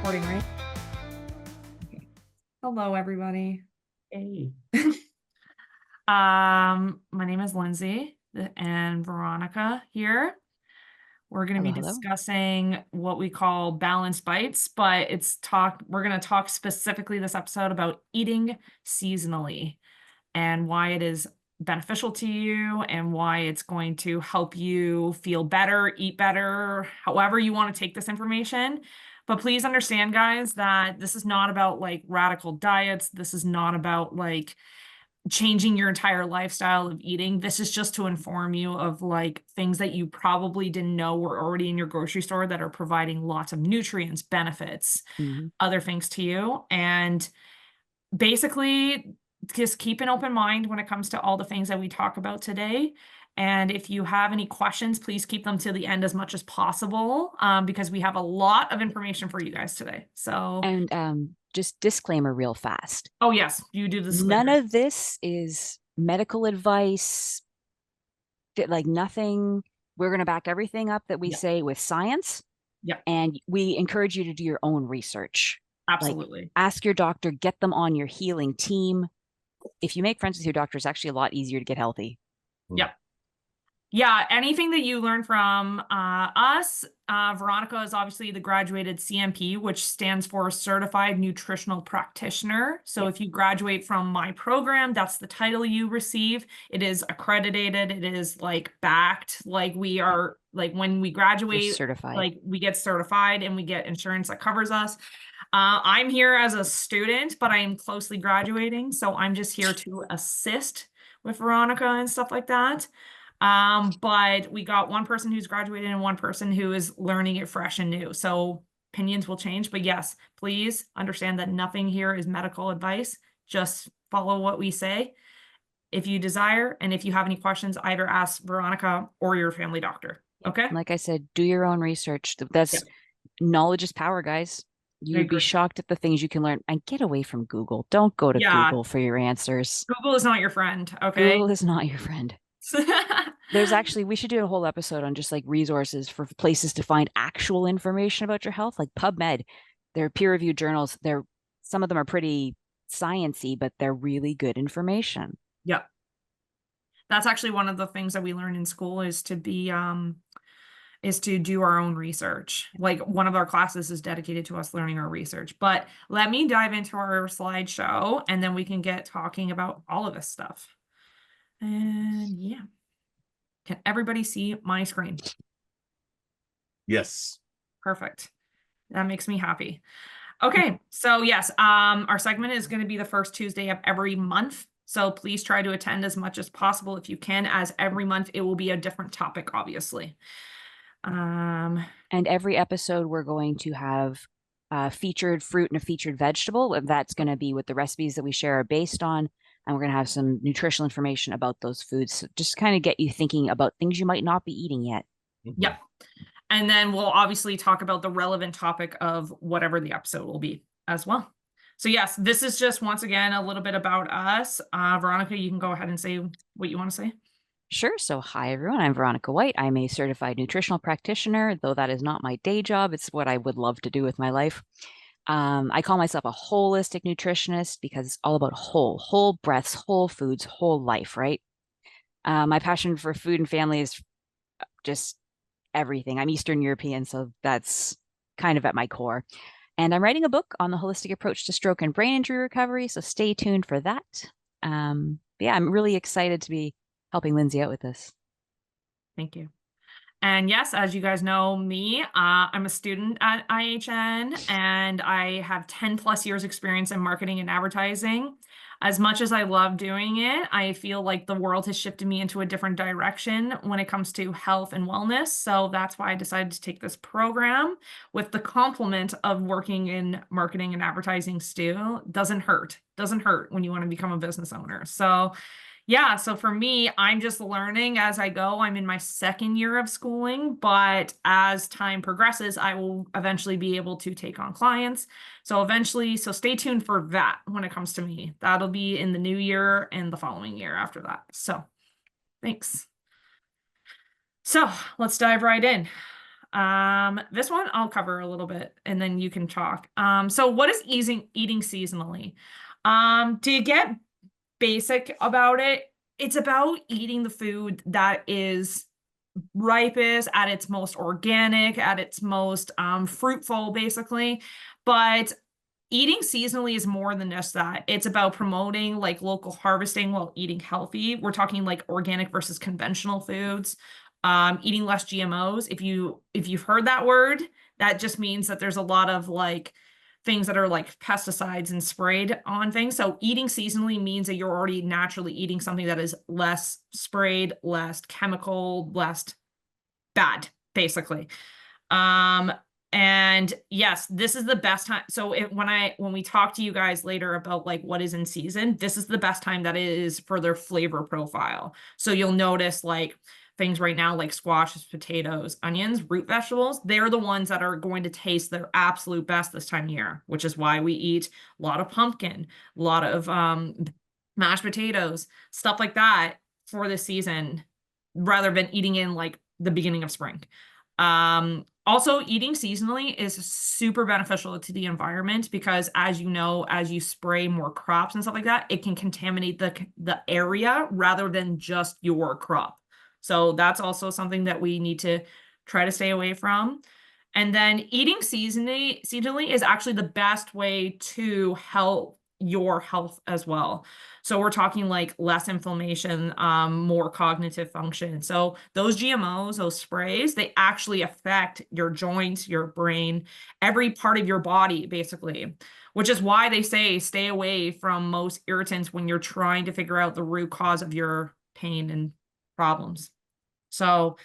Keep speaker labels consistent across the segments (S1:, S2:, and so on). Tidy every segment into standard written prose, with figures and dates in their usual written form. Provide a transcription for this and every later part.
S1: recording, right? Okay. Hello, everybody.
S2: Hey.
S1: My name is Lyndsay and Veronica here. We're going to
S2: Hello,
S1: be
S2: hello.
S1: discussing what we call balanced bites, but we're going to talk specifically this episode about eating seasonally and why it is beneficial to you and why it's going to help you feel better, eat better, however you want to take this information. But please understand, guys, that this is not about like radical diets. This is not about like changing your entire lifestyle of eating. This is just to inform you of like things that you probably didn't know were already in your grocery store that are providing lots of nutrients, benefits,
S2: Mhm.
S1: other things to you. And basically, just keep an open mind when it comes to all the things that we talk about today. And if you have any questions, please keep them to the end as much as possible, because we have a lot of information for you guys today. So,
S2: And just disclaimer real fast.
S1: oh yes, you do the
S2: None
S1: disclaimer.
S2: of this is medical advice, like nothing. We're going to back everything up that we
S1: Yeah,
S2: say with science,
S1: yeah,
S2: and we encourage you to do your own research. Like
S1: absolutely.
S2: ask your doctor, get them on your healing team. If you make friends with your doctor, it's actually a lot easier to get healthy.
S1: Yeah. Yeah, anything that you learn from us, Veronica is obviously the graduated CMP, which stands for Certified Nutritional Practitioner. So
S2: Yep.
S1: if you graduate from my program, that's the title you receive. It is accredited. It is like backed. Like we
S2: Yep.
S1: are like when we
S2: You're
S1: graduate,
S2: certified.
S1: like we get certified and we get insurance that covers us. I'm here as a student, but I am closely graduating. So I'm just here to assist with Veronica and stuff like that. But we got one person who's graduated and one person who is learning it fresh and new. So opinions will change. But yes, please understand that nothing here is medical advice. Just follow what we say if you desire. And if you have any questions, either ask Veronica or your family doctor.
S2: Yep.
S1: Okay?
S2: Like I said, do your own research.
S1: Yeah,
S2: That's knowledge is power, guys.
S1: I
S2: You'd be
S1: agree.
S2: shocked at the things you can learn. And get away from Google. Don't go to
S1: Yeah,
S2: Google for your answers.
S1: Google is not your friend. Okay?
S2: Google is not your friend. There's actually, we should do a whole episode on just like resources for places to find actual information about your health, like PubMed. They're peer-reviewed journals. Some of them are pretty sciency, but they're really good information.
S1: Yeah. That's actually one of the things that we learn in school is to do our own research. Like one of our classes is dedicated to us learning our research. But let me dive into our slideshow and then we can get talking about all of this stuff. And yeah, can everybody see my screen?
S3: Yes.
S1: Perfect. That makes me happy. Okay, so yes, our segment is going to be the first Tuesday of every month. So please try to attend as much as possible if you can, as every month it will be a different topic, obviously. Um,
S2: And every episode, we're going to have a featured fruit and a featured vegetable. And that's going to be what the recipes that we share are based on. And we're going to have some nutritional information about those foods. So just kind of get you thinking about things you might not be eating yet.
S1: yeah. And then we'll obviously talk about the relevant topic of whatever the episode will be as well. So yes, this is just once again a little bit about us. Veronica, you can go ahead and say what you want to say.
S2: Sure. So, hi, everyone. I'm Veronica White. I'm a certified nutritional practitioner, though that is not my day job. It's what I would love to do with my life. I call myself a holistic nutritionist because it's all about whole breaths, whole foods, whole life, right? My passion for food and family is just everything. I'm Eastern European, so that's kind of at my core. And I'm writing a book on the holistic approach to stroke and brain injury recovery, so stay tuned for that. Yeah, I'm really excited to be helping Lyndsay out with this.
S1: Thank you. And yes, as you guys know me, I'm a student at IHN and I have 10 plus years experience in marketing and advertising. As much as I love doing it, I feel like the world has shifted me into a different direction when it comes to health and wellness. So that's why I decided to take this program with the complement of working in marketing and advertising still. Doesn't hurt. Doesn't hurt when you want to become a business owner. So yeah, so for me, I'm just learning as I go. I'm in my second year of schooling, but as time progresses, I will eventually be able to take on clients. So stay tuned for that when it comes to me. That'll be in the new year and the following year after that. So thanks. So let's dive right in. This one I'll cover a little bit and then you can talk. So what is eating seasonally? To get basic about it, it's about eating the food that is ripest, at its most organic, at its most fruitful, basically. But eating seasonally is more than just that. It's about promoting like local harvesting while eating healthy. We're talking like organic versus conventional foods. Eating less GMOs. If you've heard that word, that just means that there's a lot of like things that are like pesticides and sprayed on things. So eating seasonally means that you're already naturally eating something that is less sprayed, less chemical, less bad, basically. Um, and yes, this is the best time. So when we talk to you guys later about like what is in season, this is the best time that it is for their flavor profile. So you'll notice like things right now like squashes, potatoes, onions, root vegetables, they're the ones that are going to taste their absolute best this time of year, which is why we eat a lot of pumpkin, a lot of mashed potatoes, stuff like that for this season, rather than eating in like the beginning of spring. Also, eating seasonally is super beneficial to the environment because, as you know, as you spray more crops and stuff like that, it can contaminate the area rather than just your crop. So that's also something that we need to try to stay away from. And then eating seasonally is actually the best way to help your health as well. So we're talking like less inflammation, more cognitive function. So those GMOs, those sprays, they actually affect your joints, your brain, every part of your body, basically, which is why they say stay away from most irritants when you're trying to figure out the root cause of your pain and problems. So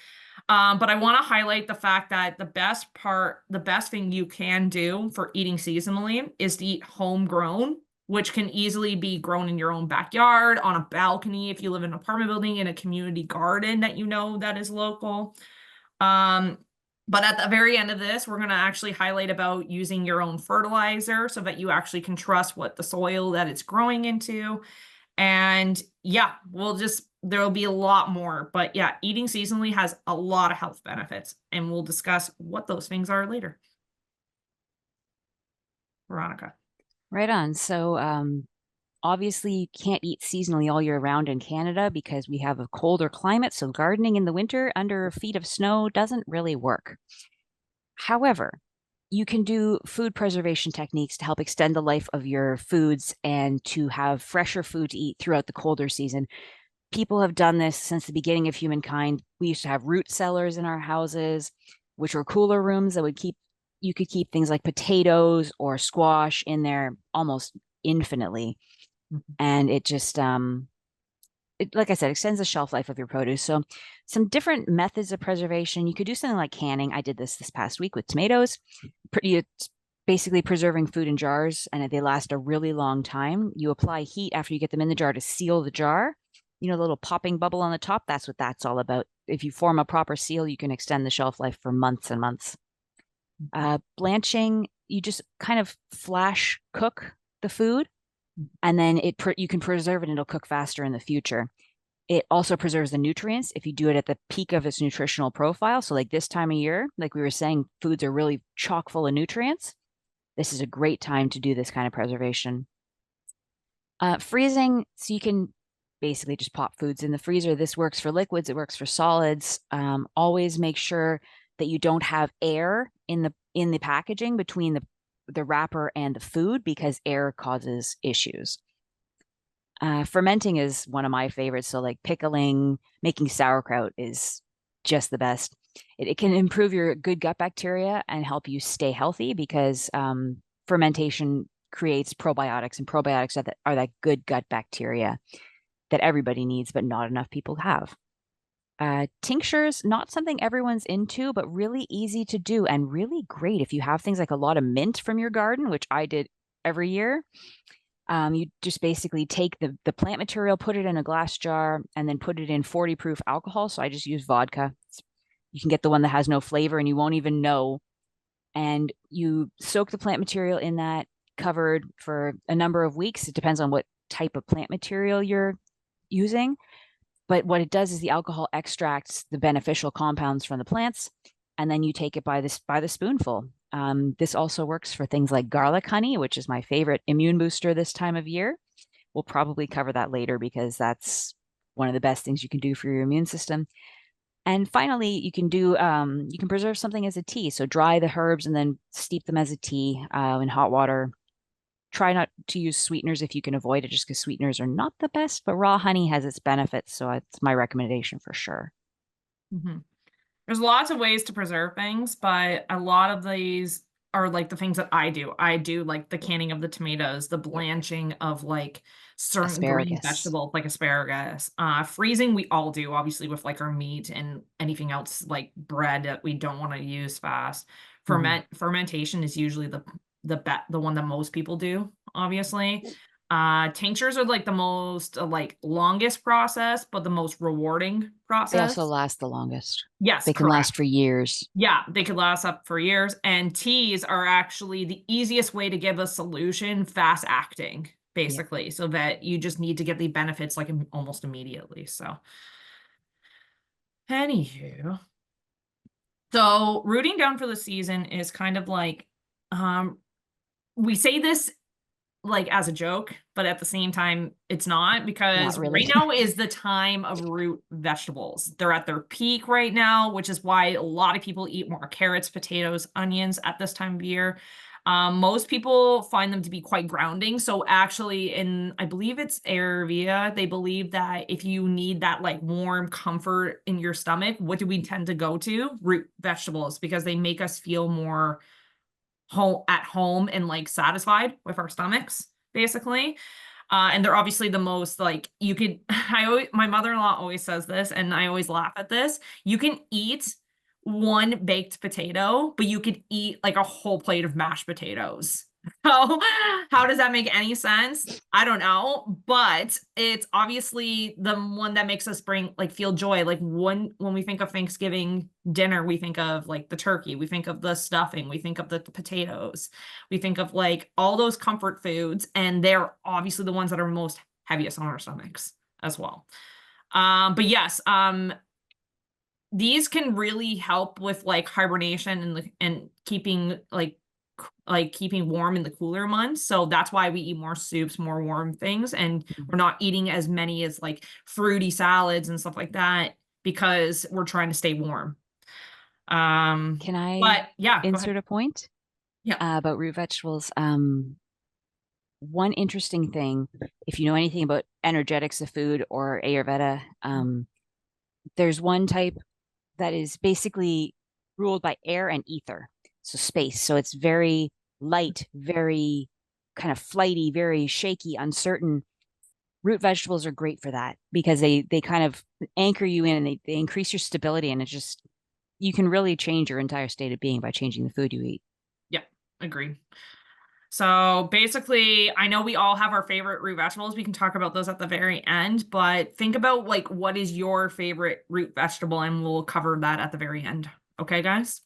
S1: but I want to highlight the fact that the best thing you can do for eating seasonally is to eat homegrown, which can easily be grown in your own backyard, on a balcony, if you live in an apartment building, in a community garden that you know that is local. Um, but at the very end of this, we're going to actually highlight about using your own fertilizer so that you actually can trust what the soil that it's growing into. And yeah, there'll be a lot more. But yeah, eating seasonally has a lot of health benefits, and we'll discuss what those things are later. Veronica.
S2: Right on. So, obviously, you can't eat seasonally all year round in Canada because we have a colder climate. So, gardening in the winter under feet of snow doesn't really work. However, you can do food preservation techniques to help extend the life of your foods and to have fresher food to eat throughout the colder season. People have done this since the beginning of humankind. We used to have root cellars in our houses, which were cooler rooms that would keep you could keep things like potatoes or squash in there almost infinitely. And it just like I said, extends the shelf life of your produce. So some different methods of preservation. You could do something like canning. I did this past week with tomatoes. It's basically preserving food in jars, and they last a really long time. You apply heat after you get them in the jar to seal the jar. You know, the little popping bubble on the top, that's what that's all about. If you form a proper seal, you can extend the shelf life for months and months. Blanching, you just kind of flash cook the food, and then you can preserve it and it'll cook faster in the future. It also preserves the nutrients if you do it at the peak of its nutritional profile. So like this time of year, like we were saying, foods are really chock full of nutrients. This is a great time to do this kind of preservation. Freezing, so you can basically just pop foods in the freezer. This works for liquids, it works for solids. Always make sure that you don't have air in the packaging between the wrapper and the food, because air causes issues. Fermenting is one of my favorites. So like pickling, making sauerkraut is just the best. It can improve your good gut bacteria and help you stay healthy because fermentation creates probiotics, and probiotics are that good gut bacteria that everybody needs, but not enough people have. Tinctures, not something everyone's into, but really easy to do and really great if you have things like a lot of mint from your garden, which I did every year. You just basically take the plant material, put it in a glass jar, and then put it in 40 proof alcohol. So I just use vodka. You can get the one that has no flavor and you won't even know. And you soak the plant material in that, covered for a number of weeks. It depends on what type of plant material you're using. But what it does is the alcohol extracts the beneficial compounds from the plants, and then you take it by the spoonful. This also works for things like garlic honey, which is my favorite immune booster this time of year. We'll probably cover that later because that's one of the best things you can do for your immune system. And finally, you can preserve something as a tea. So dry the herbs and then steep them as a tea in hot water. Try not to use sweeteners if you can avoid it, just because sweeteners are not the best, but raw honey has its benefits. So it's my recommendation for sure.
S1: Hmm. There's lots of ways to preserve things, but a lot of these are like the things that I do. I do like the canning of the tomatoes, the blanching of like certain green
S2: Asparagus.
S1: vegetables like asparagus. Freezing we all do, obviously, with like our meat and anything else like bread that we don't want to use fast.
S2: Mhm.
S1: Fermentation is usually the one that most people do, obviously. Tinctures are like the most like longest process, but the most rewarding
S2: They also
S1: process.
S2: last the longest.
S1: Yes,
S2: They can last
S1: correct.
S2: for years.
S1: Yeah, they could last up for years. And teas are actually the easiest way to give a solution fast acting,
S2: Yeah.
S1: basically, so that you just need to get the benefits like almost immediately. So, anywho, so rooting down for the season is kind of like, um, we say this like as a joke, but at the same time, it's not
S2: Not
S1: because right
S2: really.
S1: now is the time of root vegetables. They're at their peak right now, which is why a lot of people eat more carrots, potatoes, onions at this time of year. Most people find them to be quite grounding. So actually, in I believe it's Ayurveda, they believe that if you need that like warm comfort in your stomach, what do we tend to go to? Root vegetables, because they make us feel more home and like satisfied with our stomachs, basically. And they're obviously the most like you could my mother-in-law always says this and I always laugh at this. You can eat one baked potato, but you could eat like a whole plate of mashed potatoes. So how does that make any sense? I don't know, but it's obviously the one that makes us bring like feel joy. Like when we think of Thanksgiving dinner, we think of like the turkey, we think of the stuffing, we think of the potatoes, we think of like all those comfort foods, and they're obviously the ones that are most heaviest on our stomachs as well. But yes, these can really help with like hibernation and keeping like keeping warm in the cooler months. So that's why we eat more soups, more warm things, and we're not eating as many as like fruity salads and stuff like that because we're trying to stay warm. Um,
S2: Can I
S1: but yeah, go ahead.
S2: insert a point
S1: Yeah.
S2: about root vegetables? One interesting thing, if you know anything about energetics of food or Ayurveda, there's one type that is basically ruled by air and ether, so space. So it's very light, very kind of flighty, very shaky, uncertain. Root vegetables are great for that because they kind of anchor you in and they increase your stability, and it's just you can really change your entire state of being by changing the food you eat.
S1: Yeah, agreed. So basically, I know we all have our favorite root vegetables. We can talk about those at the very end, but think about like what is your favorite root vegetable and we'll cover that at the very end. Okay, guys?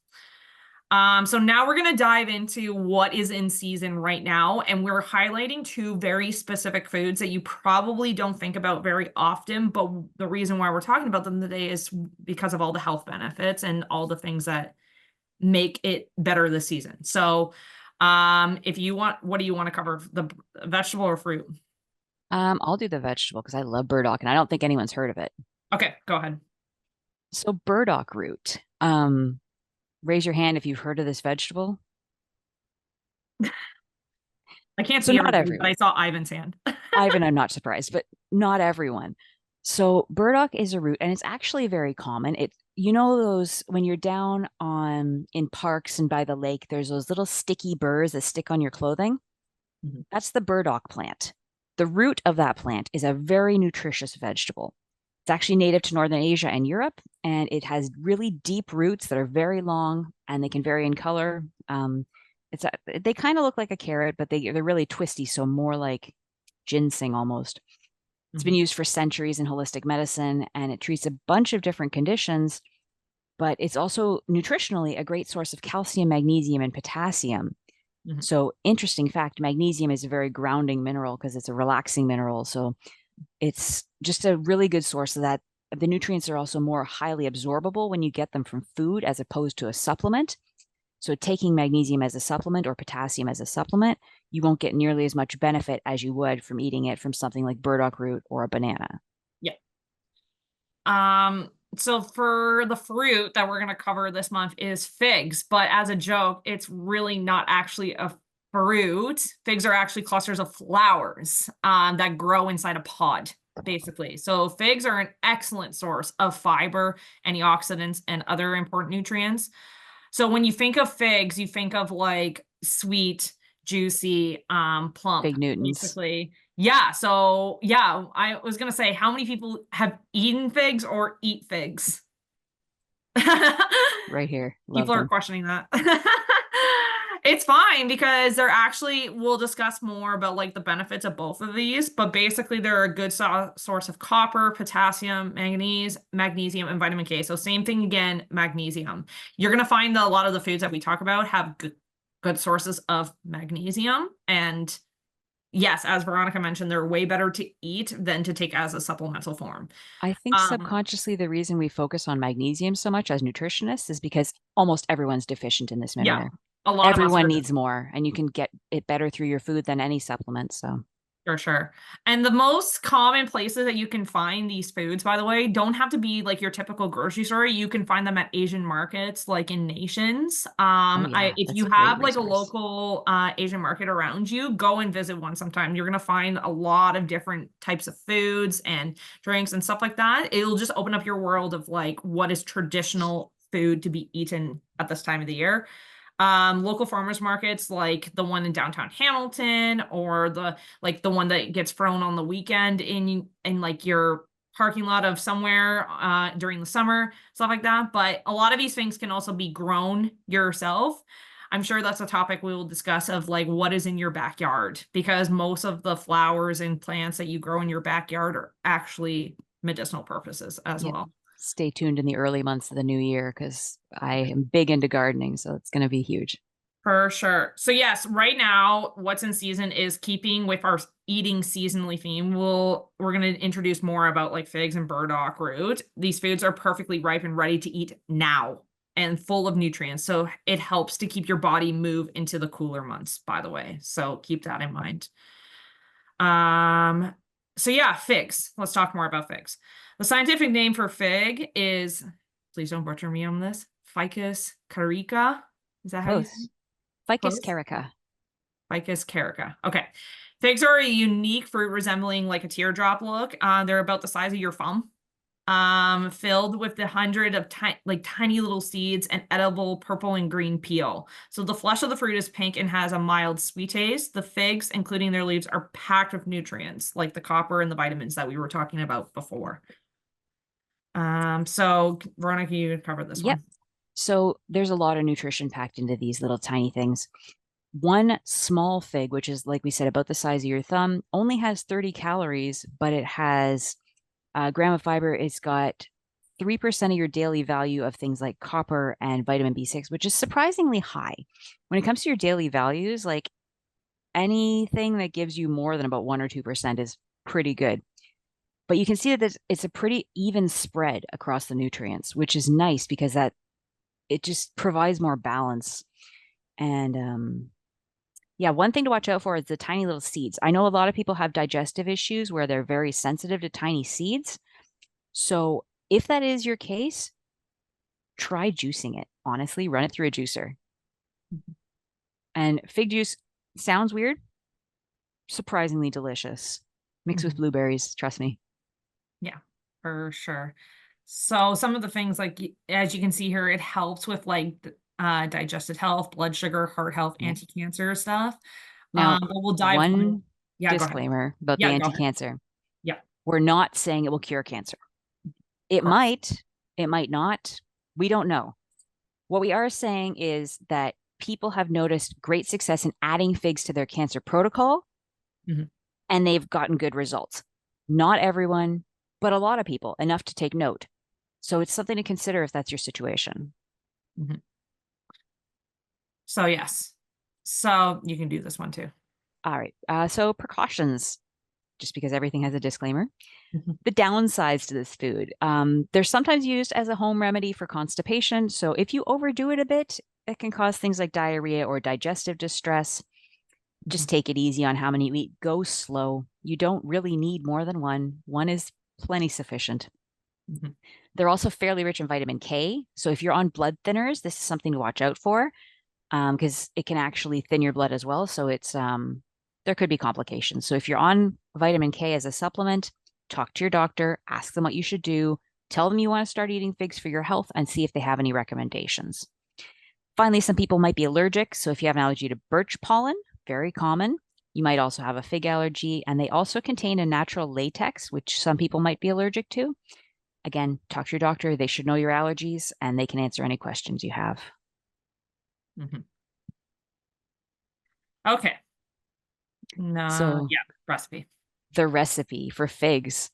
S1: So now we're going to dive into what is in season right now, and we're highlighting two very specific foods that you probably don't think about very often, but the reason why we're talking about them today is because of all the health benefits and all the things that make it better this season. So, if you want, what do you want to cover? The vegetable or fruit?
S2: I'll do the vegetable because I love burdock, and I don't think anyone's heard of it.
S1: Okay, go ahead.
S2: So burdock root. Raise your hand if you've heard of this vegetable.
S1: I can't
S2: So
S1: see
S2: not
S1: everybody, but I
S2: everyone.
S1: saw Ivan's hand.
S2: Ivan, I'm not surprised, but not everyone. So burdock is a root, and it's actually very common. It, you know, those when you're down on in parks and by the lake, there's those little sticky burrs that stick on your clothing.
S1: Mhm.
S2: That's the burdock plant. The root of that plant is a very nutritious vegetable. It's actually native to Northern Asia and Europe, and it has really deep roots that are very long and they can vary in color. They kind of look like a carrot, but they're really twisty, so more like ginseng almost. It's been
S1: Mhm.
S2: used for centuries in holistic medicine, and it treats a bunch of different conditions, but it's also nutritionally a great source of calcium, magnesium, and potassium.
S1: Mhm.
S2: So, interesting fact, magnesium is a very grounding mineral because it's a relaxing mineral. So, it's just a really good source of the nutrients are also more highly absorbable when you get them from food as opposed to a supplement. So taking magnesium as a supplement or potassium as a supplement, you won't get nearly as much benefit as you would from eating it from something like burdock root or a banana.
S1: Yeah. So for the fruit that we're gonna cover this month is figs, but as a joke, it's really not actually a fruit. Figs are actually clusters of flowers that grow inside a pod, basically. So figs are an excellent source of fiber, antioxidants, and other important nutrients. So when you think of figs, you think of like sweet, juicy, plump,
S2: Fig Newtons
S1: basically. Yeah. So yeah, I was gonna say, how many people have eaten figs or eat figs?
S2: right here. Love
S1: People are
S2: them.
S1: questioning that. It's fine because they're actually, we'll discuss more about like the benefits of both of these, but basically they're a good source of copper, potassium, manganese, magnesium, and vitamin K. So same thing again, magnesium. You're going to find that a lot of the foods that we talk about have good sources of magnesium. And yes, as Veronica mentioned, they're way better to eat than to take as a supplemental form.
S2: I think
S1: Um,
S2: subconsciously the reason we focus on magnesium so much as nutritionists is because almost everyone's deficient in this
S1: yeah,
S2: mineral.
S1: a lot of us
S2: Everyone
S1: are.
S2: needs more, and you can get it better through your food than any supplement. So,
S1: For sure. And the most common places that you can find these foods, by the way, don't have to be like your typical grocery store. You can find them at Asian markets, like in nations.
S2: oh yeah,
S1: If
S2: that's
S1: you
S2: a great
S1: have like a
S2: resource.
S1: local Asian market around you, go and visit one sometime. You're gonna find a lot of different types of foods and drinks and stuff like that. It'll just open up your world of like what is traditional food to be eaten at this time of the year. Local farmers markets like the one in downtown Hamilton or the one that gets thrown on the weekend in like your parking lot of somewhere during the summer, stuff like that. But a lot of these things can also be grown yourself. I'm sure that's a topic we will discuss of like what is in your backyard because most of the flowers and plants that you grow in your backyard are actually medicinal purposes as
S2: Yep.
S1: well.
S2: Stay tuned in the early months of the new year because I am big into gardening, so it's going to be huge.
S1: For sure. So yes, right now, what's in season is keeping with our eating seasonally theme. We're gonna introduce more about like figs and burdock root. These foods are perfectly ripe and ready to eat now and full of nutrients. So it helps to keep your body move into the cooler months, by the way. So keep that in mind. Um, so yeah, figs. Let's talk more about figs. The scientific name for fig is, please don't butcher me on this, Ficus carica. Is that how you say it?
S2: Close. Ficus
S1: Close?
S2: carica.
S1: Ficus carica. Okay. Figs are a unique fruit resembling like a teardrop look. They're about the size of your thumb, filled with the hundred of tiny little seeds and edible purple and green peel. So the flesh of the fruit is pink and has a mild sweet taste. The figs, including their leaves, are packed with nutrients like the copper and the vitamins that we were talking about before. So Veronica, you covered this
S2: Yep.
S1: one.
S2: So there's a lot of nutrition packed into these little tiny things. One small fig, which is like we said, about the size of your thumb, only has 30 calories, but it has a gram of fiber. It's got 3% of your daily value of things like copper and vitamin B6, which is surprisingly high. When it comes to your daily values, like anything that gives you more than about 1 or 2% is pretty good. But you can see that it's a pretty even spread across the nutrients, which is nice because that it just provides more balance. And yeah, one thing to watch out for is the tiny little seeds. I know a lot of people have digestive issues where they're very sensitive to tiny seeds. So if that is your case, try juicing it. Honestly, run it through a juicer. And fig juice sounds weird, surprisingly delicious. Mixed with
S1: Mhm.
S2: blueberries, trust me.
S1: Yeah, for sure. So some of the things like as you can see here, it helps with like digestive health, blood sugar, heart health,
S2: Yeah.
S1: anti-cancer stuff.
S2: Now,
S1: But we'll dive more.
S2: one
S1: Yeah, go ahead.
S2: disclaimer about the
S1: Yeah, go ahead.
S2: anti-cancer.
S1: Yeah,
S2: We're not saying it will cure cancer. It
S1: of course.
S2: might, it might not. We don't know. What we are saying is that people have noticed great success in adding figs to their cancer protocol
S1: Mhm,
S2: and they've gotten good results. Not everyone, but a lot of people, enough to take note. So it's something to consider if that's your situation.
S1: mhm. So yes. So you can do this one too.
S2: All right. So precautions. just because everything has a disclaimer.
S1: Mhm.
S2: The downsides to this food. They're sometimes used as a home remedy for constipation. So if you overdo it a bit, it can cause things like diarrhea or digestive distress.
S1: Mhm.
S2: Just take it easy on how many you eat. Go slow. You don't really need more than one. One is plenty sufficient.
S1: Mhm.
S2: They're also fairly rich in vitamin K. So if you're on blood thinners, this is something to watch out for because it can actually thin your blood as well. So there could be complications. So if you're on vitamin K as a supplement, talk to your doctor, ask them what you should do, tell them you want to start eating figs for your health, and see if they have any recommendations. Finally, some people might be allergic. So if you have an allergy to birch pollen, very common. You might also have a fig allergy, and they also contain a natural latex, which some people might be allergic to. Again, talk to your doctor. They should know your allergies and they can answer any questions you have.
S1: Mhm. Okay. No,
S2: So,
S1: yeah, recipe.
S2: the recipe for figs,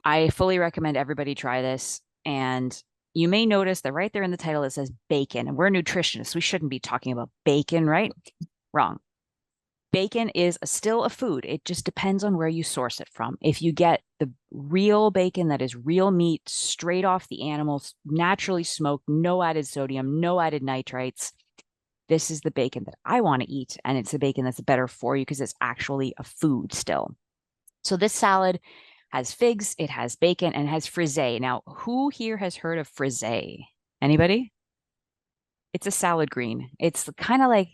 S2: I fully recommend everybody try this. And you may notice that right there in the title it says bacon. And we're nutritionists. We shouldn't be talking about bacon, right? Wrong. Bacon is still a food. It just depends on where you source it from. If you get the real bacon that is real meat straight off the animals, naturally smoked, no added sodium, no added nitrites, this is the bacon that I want to eat. And it's the bacon that's better for you because it's actually a food still. So this salad has figs, it has bacon, and it has frisee. Now, who here has heard of frisee? Anybody? It's a salad green. It's kind of like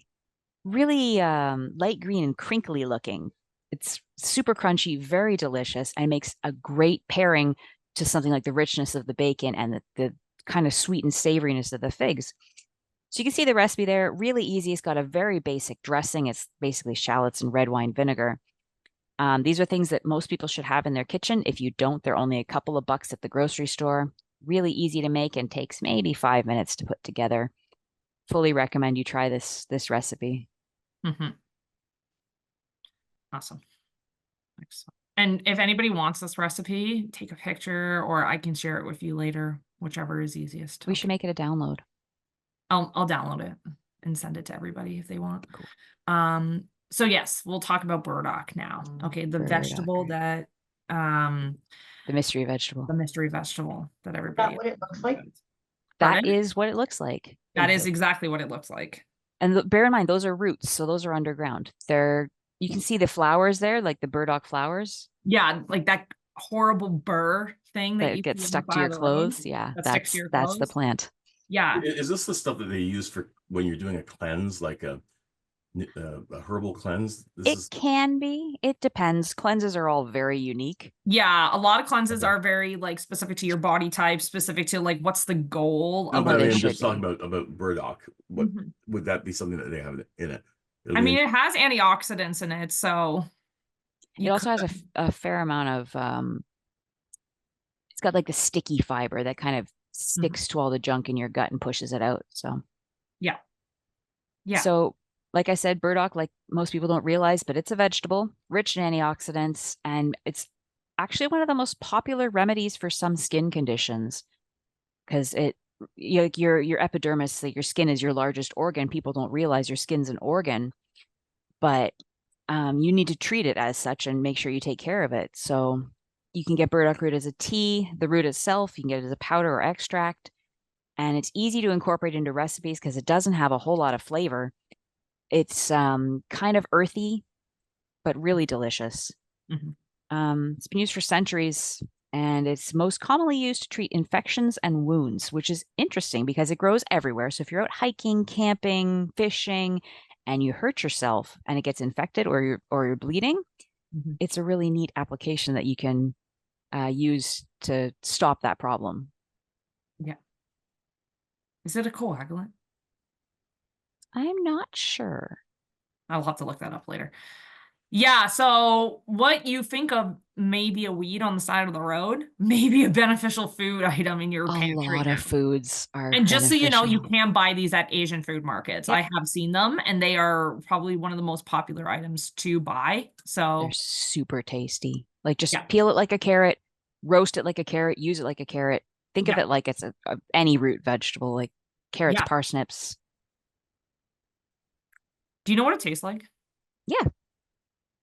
S2: really light green and crinkly looking. It's super crunchy, very delicious, and makes a great pairing to something like the richness of the bacon and the kind of sweet and savoriness of the figs. So you can see the recipe there. Really easy. It's got a very basic dressing. It's basically shallots and red wine vinegar. These are things that most people should have in their kitchen. If you don't, they're only a couple of bucks at the grocery store. Really easy to make and takes maybe 5 minutes to put together. Fully recommend you try this recipe.
S1: Mhm. Awesome. Excellent. And if anybody wants this recipe, take a picture or I can share it with you later, whichever is easiest.
S2: We should
S1: Okay.
S2: make it a download.
S1: I'll download it and send it to everybody if they want.
S2: Cool.
S1: So yes, we'll talk about burdock now. Okay, the
S2: Burdock.
S1: vegetable that um
S2: The mystery vegetable.
S1: the mystery vegetable that
S3: Is that
S1: everybody
S3: what it looks like?
S2: That
S1: Pardon?
S2: is what it looks like.
S1: That is exactly what it looks like.
S2: And bear in mind, those are roots, so those are underground. You can see the flowers there, like the burdock flowers
S1: Yeah, like that horrible burr thing that
S2: that
S1: you
S2: get
S1: see on the
S2: stuck to
S1: side
S2: your
S1: of the road
S2: clothes. Yeah,
S1: that sticks to
S2: that's
S1: your
S2: that's the
S1: clothes.
S2: plant.
S1: Yeah.
S4: Is this the stuff that they use for when you're doing a cleanse, like a herbal cleanse? This
S2: It
S4: is
S2: can be. It depends. Cleanses are all very unique.
S1: Yeah, a lot of cleanses
S4: okay.
S1: are very like specific to your body type, specific to like what's the goal
S4: No,
S1: of
S4: but I
S2: They
S4: mean, I'm
S2: should
S4: just talking
S2: be.
S4: about burdock. What
S1: Mhm.
S4: would that be something that they have in it?
S1: I mean,
S4: It'll
S1: it has antioxidants in it, so
S2: It
S1: you could.
S2: also has a fair amount of it's got like the sticky fiber that kind of
S1: Mhm.
S2: sticks to all the junk in your gut and pushes it out.
S1: Yeah. Yeah.
S2: So like I said, burdock, like most people don't realize, but it's a vegetable rich in antioxidants, and it's actually one of the most popular remedies for some skin conditions because like your epidermis, like your skin is your largest organ. People don't realize your skin's an organ, but you need to treat it as such and make sure you take care of it. So you can get burdock root as a tea, the root itself, you can get it as a powder or extract, and it's easy to incorporate into recipes because it doesn't have a whole lot of flavor. It's kind of earthy, but really delicious.
S1: Mhm.
S2: It's been used for centuries, and it's most commonly used to treat infections and wounds, which is interesting because it grows everywhere. So if you're out hiking, camping, fishing, and you hurt yourself and it gets infected or you're bleeding,
S1: Mhm.
S2: it's a really neat application that you can use to stop that problem.
S1: Yeah. Is it a coagulant?
S2: I'm not sure.
S1: I'll have to look that up later. Yeah, so what you think of maybe a weed on the side of the road, maybe a beneficial food item in your
S2: A
S1: pantry
S2: lot of
S1: now.
S2: foods are
S1: And just so you know, you
S2: beneficial.
S1: can buy these at Asian food markets. I
S2: Yep,
S1: have seen them and they are probably one of the most popular items to buy.
S2: they're
S1: So,
S2: super tasty. Like just
S1: yeah,
S2: peel it like a carrot, roast it like a carrot, use it like a carrot. Think of
S1: yeah,
S2: it like it's any root vegetable, like carrots,
S1: yeah.
S2: parsnips.
S1: Do you know what it tastes like?
S2: Yeah,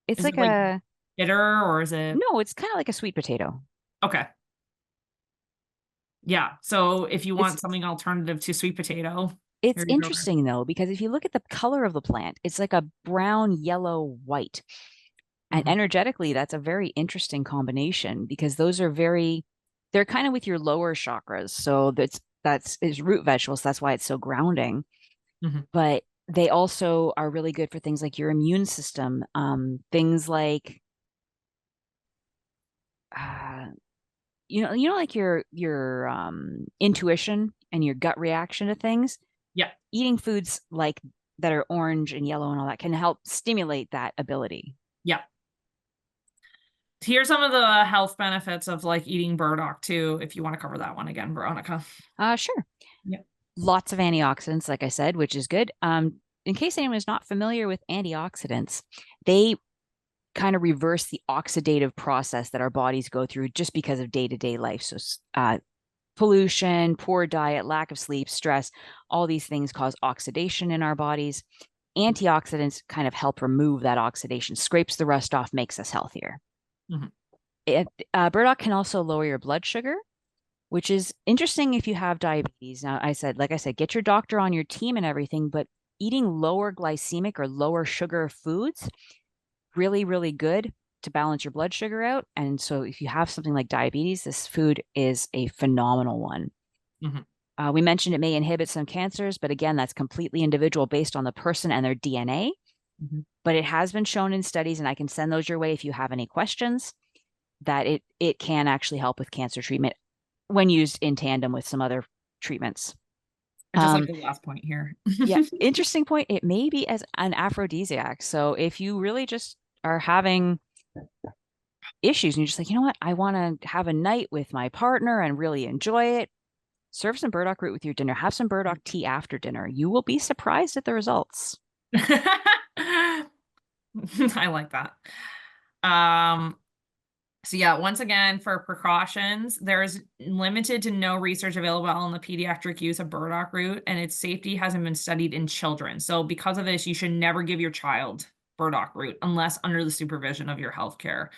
S2: it's
S1: Is it
S2: like
S1: like
S2: a
S1: bitter or is it?
S2: No, it's kind of like a sweet potato.
S1: Okay. Yeah. So if you
S2: It's
S1: want something alternative to sweet potato,
S2: it's
S1: here you go.
S2: interesting though, because if you look at the color of the plant, it's like a brown, yellow, white. And
S1: Mhm.
S2: energetically, that's a very interesting combination because those are they're kind of with your lower chakras. So that's is root vegetables. That's why it's so grounding.
S1: Mhm.
S2: But they also are really good for things like your immune system, things like uh, like your intuition and your gut reaction to things.
S1: Yeah.
S2: Eating foods like that are orange and yellow and all that can help stimulate that ability.
S1: Yeah. Here's some of the health benefits of like eating burdock too, if you want to cover that one again, Veronica.
S2: Sure.
S1: Yeah.
S2: Lots of antioxidants, like I said, which is good. In case anyone is not familiar with antioxidants, they kind of reverse the oxidative process that our bodies go through just because of day-to-day life. So, pollution, poor diet, lack of sleep, stress, all these things cause oxidation in our bodies. Antioxidants kind of help remove that oxidation, scrapes the rust off, makes us healthier.
S1: Mhm.
S2: Burdock can also lower your blood sugar, which is interesting if you have diabetes. Now, like I said, get your doctor on your team and everything, but eating lower glycemic or lower sugar foods, really, really good to balance your blood sugar out. And so if you have something like diabetes, this food is a phenomenal one.
S1: Mhm.
S2: We mentioned it may inhibit some cancers, but again, that's completely individual based on the person and their DNA.
S1: Mhm.
S2: But it has been shown in studies, and I can send those your way if you have any questions, that it can actually help with cancer treatment when used in tandem with some other treatments.
S1: I just like the last point here.
S2: Yeah, interesting point. It may be as an aphrodisiac. So if you really just are having issues and you're just like, you know what, I want to have a night with my partner and really enjoy it, serve some burdock root with your dinner, have some burdock tea after dinner. You will be surprised at the results.
S1: I like that. Um, so yeah, once again, for precautions, there's limited to no research available on the pediatric use of burdock root, and its safety hasn't been studied in children. So because of this, you should never give your child burdock root unless under the supervision of your healthcare.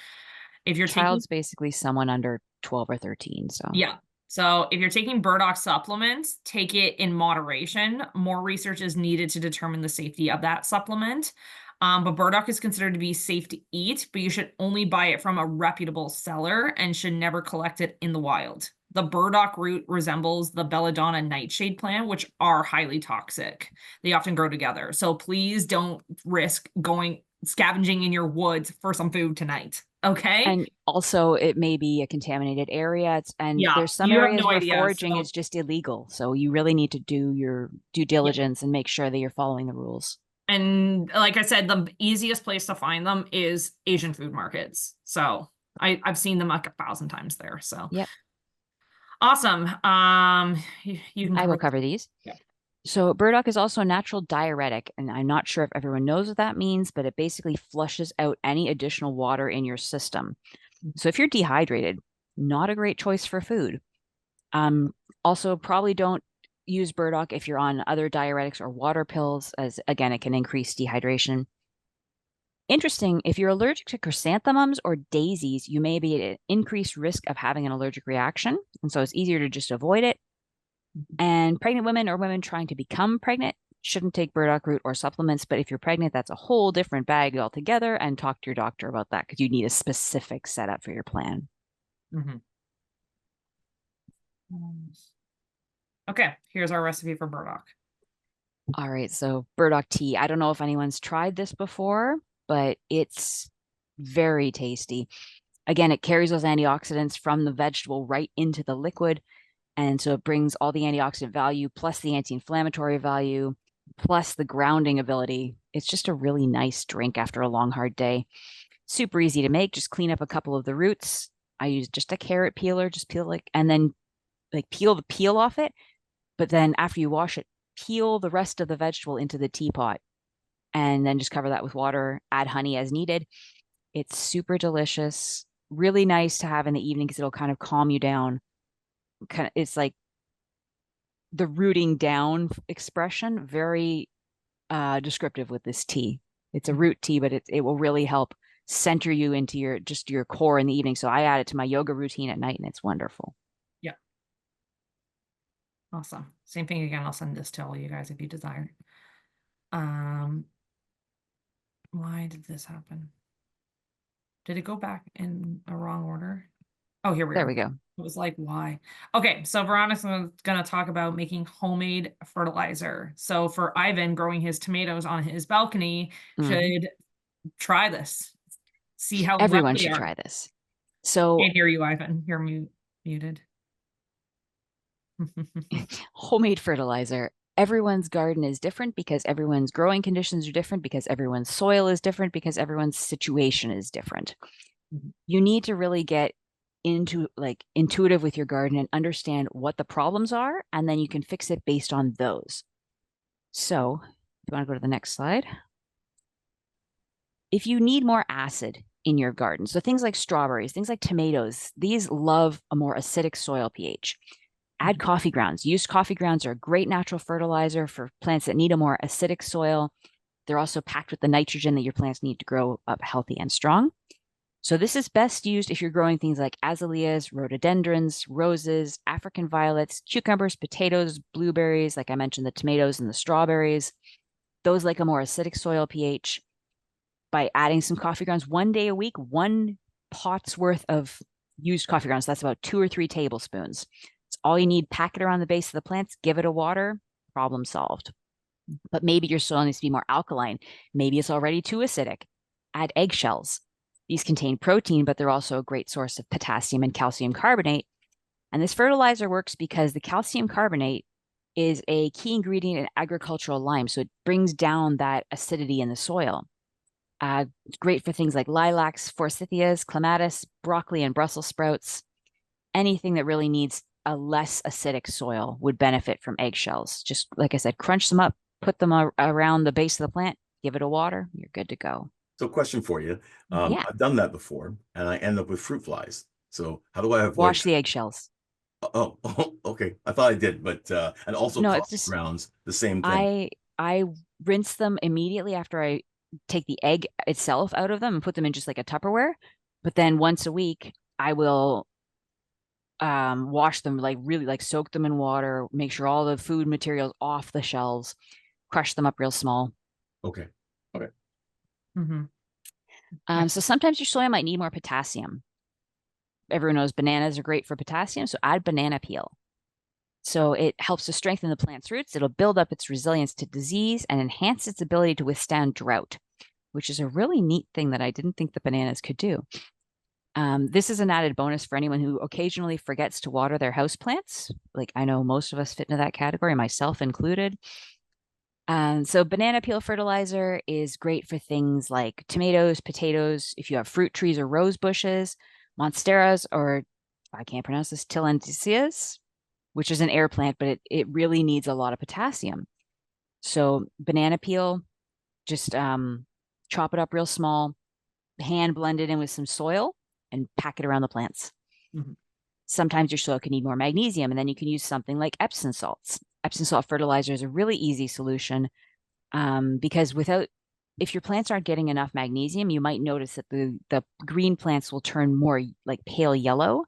S1: If you're taking
S2: Child's basically someone under 12 or 13. So,
S1: Yeah. So if you're taking burdock supplements, take it in moderation. More research is needed to determine the safety of that supplement. But burdock is considered to be safe to eat, but you should only buy it from a reputable seller and should never collect it in the wild. The burdock root resembles the belladonna nightshade plant, which are highly toxic. They often grow together. So please don't risk going scavenging in your woods for some food tonight. Okay?
S2: and also it may be a contaminated area. And
S1: Yeah,
S2: there's some
S1: you have
S2: areas
S1: no
S2: where
S1: idea.
S2: foraging
S1: So
S2: is just illegal. So you really need to do your due
S1: yeah.
S2: diligence and make sure that you're following the rules.
S1: And like I said, the easiest place to find them is Asian food markets. So I've seen them like 1,000 times there. So
S2: Yep.
S1: awesome. You can
S2: I will
S1: cover.
S2: cover these.
S1: Yeah.
S2: So burdock is also a natural diuretic, and I'm not sure if everyone knows what that means, but it basically flushes out any additional water in your system. So if you're dehydrated, not a great choice for food. Also, probably don't use burdock if you're on other diuretics or water pills, as again, it can increase dehydration. Interesting, if you're allergic to chrysanthemums or daisies, you may be at an increased risk of having an allergic reaction. And so it's easier to just avoid it. And pregnant women or women trying to become pregnant shouldn't take burdock root or supplements. But if you're pregnant, that's a whole different bag altogether. And talk to your doctor about that because you need a specific setup for your plan.
S1: Mhm. Okay, here's our recipe for burdock.
S2: All right, so burdock tea. I don't know if anyone's tried this before, but it's very tasty. Again, it carries those antioxidants from the vegetable right into the liquid. And so it brings all the antioxidant value plus the anti-inflammatory value plus the grounding ability. It's just a really nice drink after a long, hard day. Super easy to make. Just clean up a couple of the roots. I use just a carrot peeler, just peel and then peel the peel off it. But then after you wash it, peel the rest of the vegetable into the teapot and then just cover that with water, add honey as needed. It's super delicious, really nice to have in the evening because it'll kind of calm you down. It's like the rooting down expression, very descriptive with this tea. It's a root tea, but it will really help center you into your core in the evening. So I add it to my yoga routine at night, and it's wonderful.
S1: Yeah. Awesome. Same thing again. I'll send this to all you guys if you desire. Why did this happen? Did it go back in a wrong order? Oh, here we
S2: There
S1: are.
S2: we go.
S1: It was like, why? Okay, so Veronica's going to talk about making homemade fertilizer. So for Ivan growing his tomatoes on his balcony, should try this. See how well
S2: Everyone
S1: they
S2: should
S1: are.
S2: try this. So
S1: Can't hear you, Ivan. You're muted.
S2: homemade fertilizer. Everyone's garden is different because everyone's growing conditions are different, because everyone's soil is different, because everyone's situation is different. You need to really get into like intuitive with your garden and understand what the problems are, and then you can fix it based on those. So if you want to go to the next slide. If you need more acid in your garden, so things like strawberries, things like tomatoes, these love a more acidic soil pH. Add coffee grounds. Used coffee grounds are a great natural fertilizer for plants that need a more acidic soil. They're also packed with the nitrogen that your plants need to grow up healthy and strong. So this is best used if you're growing things like azaleas, rhododendrons, roses, African violets, cucumbers, potatoes, blueberries, like I mentioned, the tomatoes and the strawberries. Those like a more acidic soil pH. By adding some coffee grounds 1 day a week, 1 pot's worth of used coffee grounds. That's about 2 or 3 tablespoons. It's all you need. Pack it around the base of the plants, give it a water, problem solved. But maybe your soil needs to be more alkaline. Maybe it's already too acidic. Add eggshells. These contain protein, but they're also a great source of potassium and calcium carbonate. And this fertilizer works because the calcium carbonate is a key ingredient in agricultural lime. So it brings down that acidity in the soil. It's great for things like lilacs, forsythias, clematis, broccoli, and Brussels sprouts. Anything that really needs a less acidic soil would benefit from eggshells. Just like I said, crunch them up, put them around the base of the plant, give it a water, you're good to go.
S4: So question for you.
S2: Yeah.
S4: I've done that before and I end up with fruit flies. So how do I avoid
S2: Wash the eggshells.
S4: Oh, okay. I thought I did, but and also
S2: No,
S4: coffee
S2: it's just
S4: grounds, the same thing.
S2: I rinse them immediately after I take the egg itself out of them and put them in just like a Tupperware. But then once a week, I will wash them, like really like soak them in water, make sure all the food materials off the shelves, crush them up real small.
S4: Okay. Okay.
S2: So sometimes your soil might need more potassium. Everyone knows bananas are great for potassium, so add banana peel. So it helps to strengthen the plant's roots. It'll build up its resilience to disease and enhance its ability to withstand drought, which is a really neat thing that I didn't think the bananas could do. This is an added bonus for anyone who occasionally forgets to water their houseplants. Like I know most of us fit into that category, myself included. So banana peel fertilizer is great for things like tomatoes, potatoes, if you have fruit trees or rose bushes, monsteras, or I can't pronounce this, tillandsias, which is an air plant, but it really needs a lot of potassium. So banana peel, just chop it up real small, hand blend it in with some soil, and pack it around the plants. Sometimes your soil can need more magnesium, and then you can use something like Epsom salts. Epsom salt fertilizer is a really easy solution because if your plants aren't getting enough magnesium, you might notice that the green plants will turn more like pale yellow.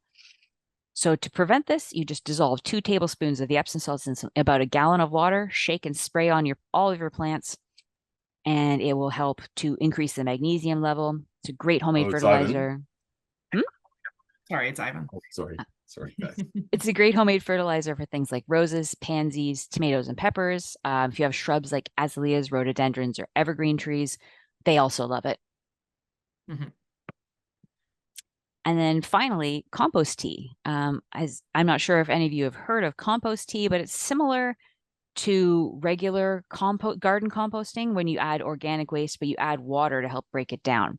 S2: So to prevent this, you just dissolve 2 tablespoons of the Epsom salts in about a gallon of water, shake and spray on all of your plants, and it will help to increase the magnesium level. It's a great homemade fertilizer.
S1: Sorry, it's Ivan.
S4: Oh, sorry, guys.
S2: It's a great homemade fertilizer for things like roses, pansies, tomatoes, and peppers. If you have shrubs like azaleas, rhododendrons, or evergreen trees, they also love it. And then finally, compost tea. As I'm not sure if any of you have heard of compost tea, but it's similar to regular garden composting when you add organic waste, but you add water to help break it down.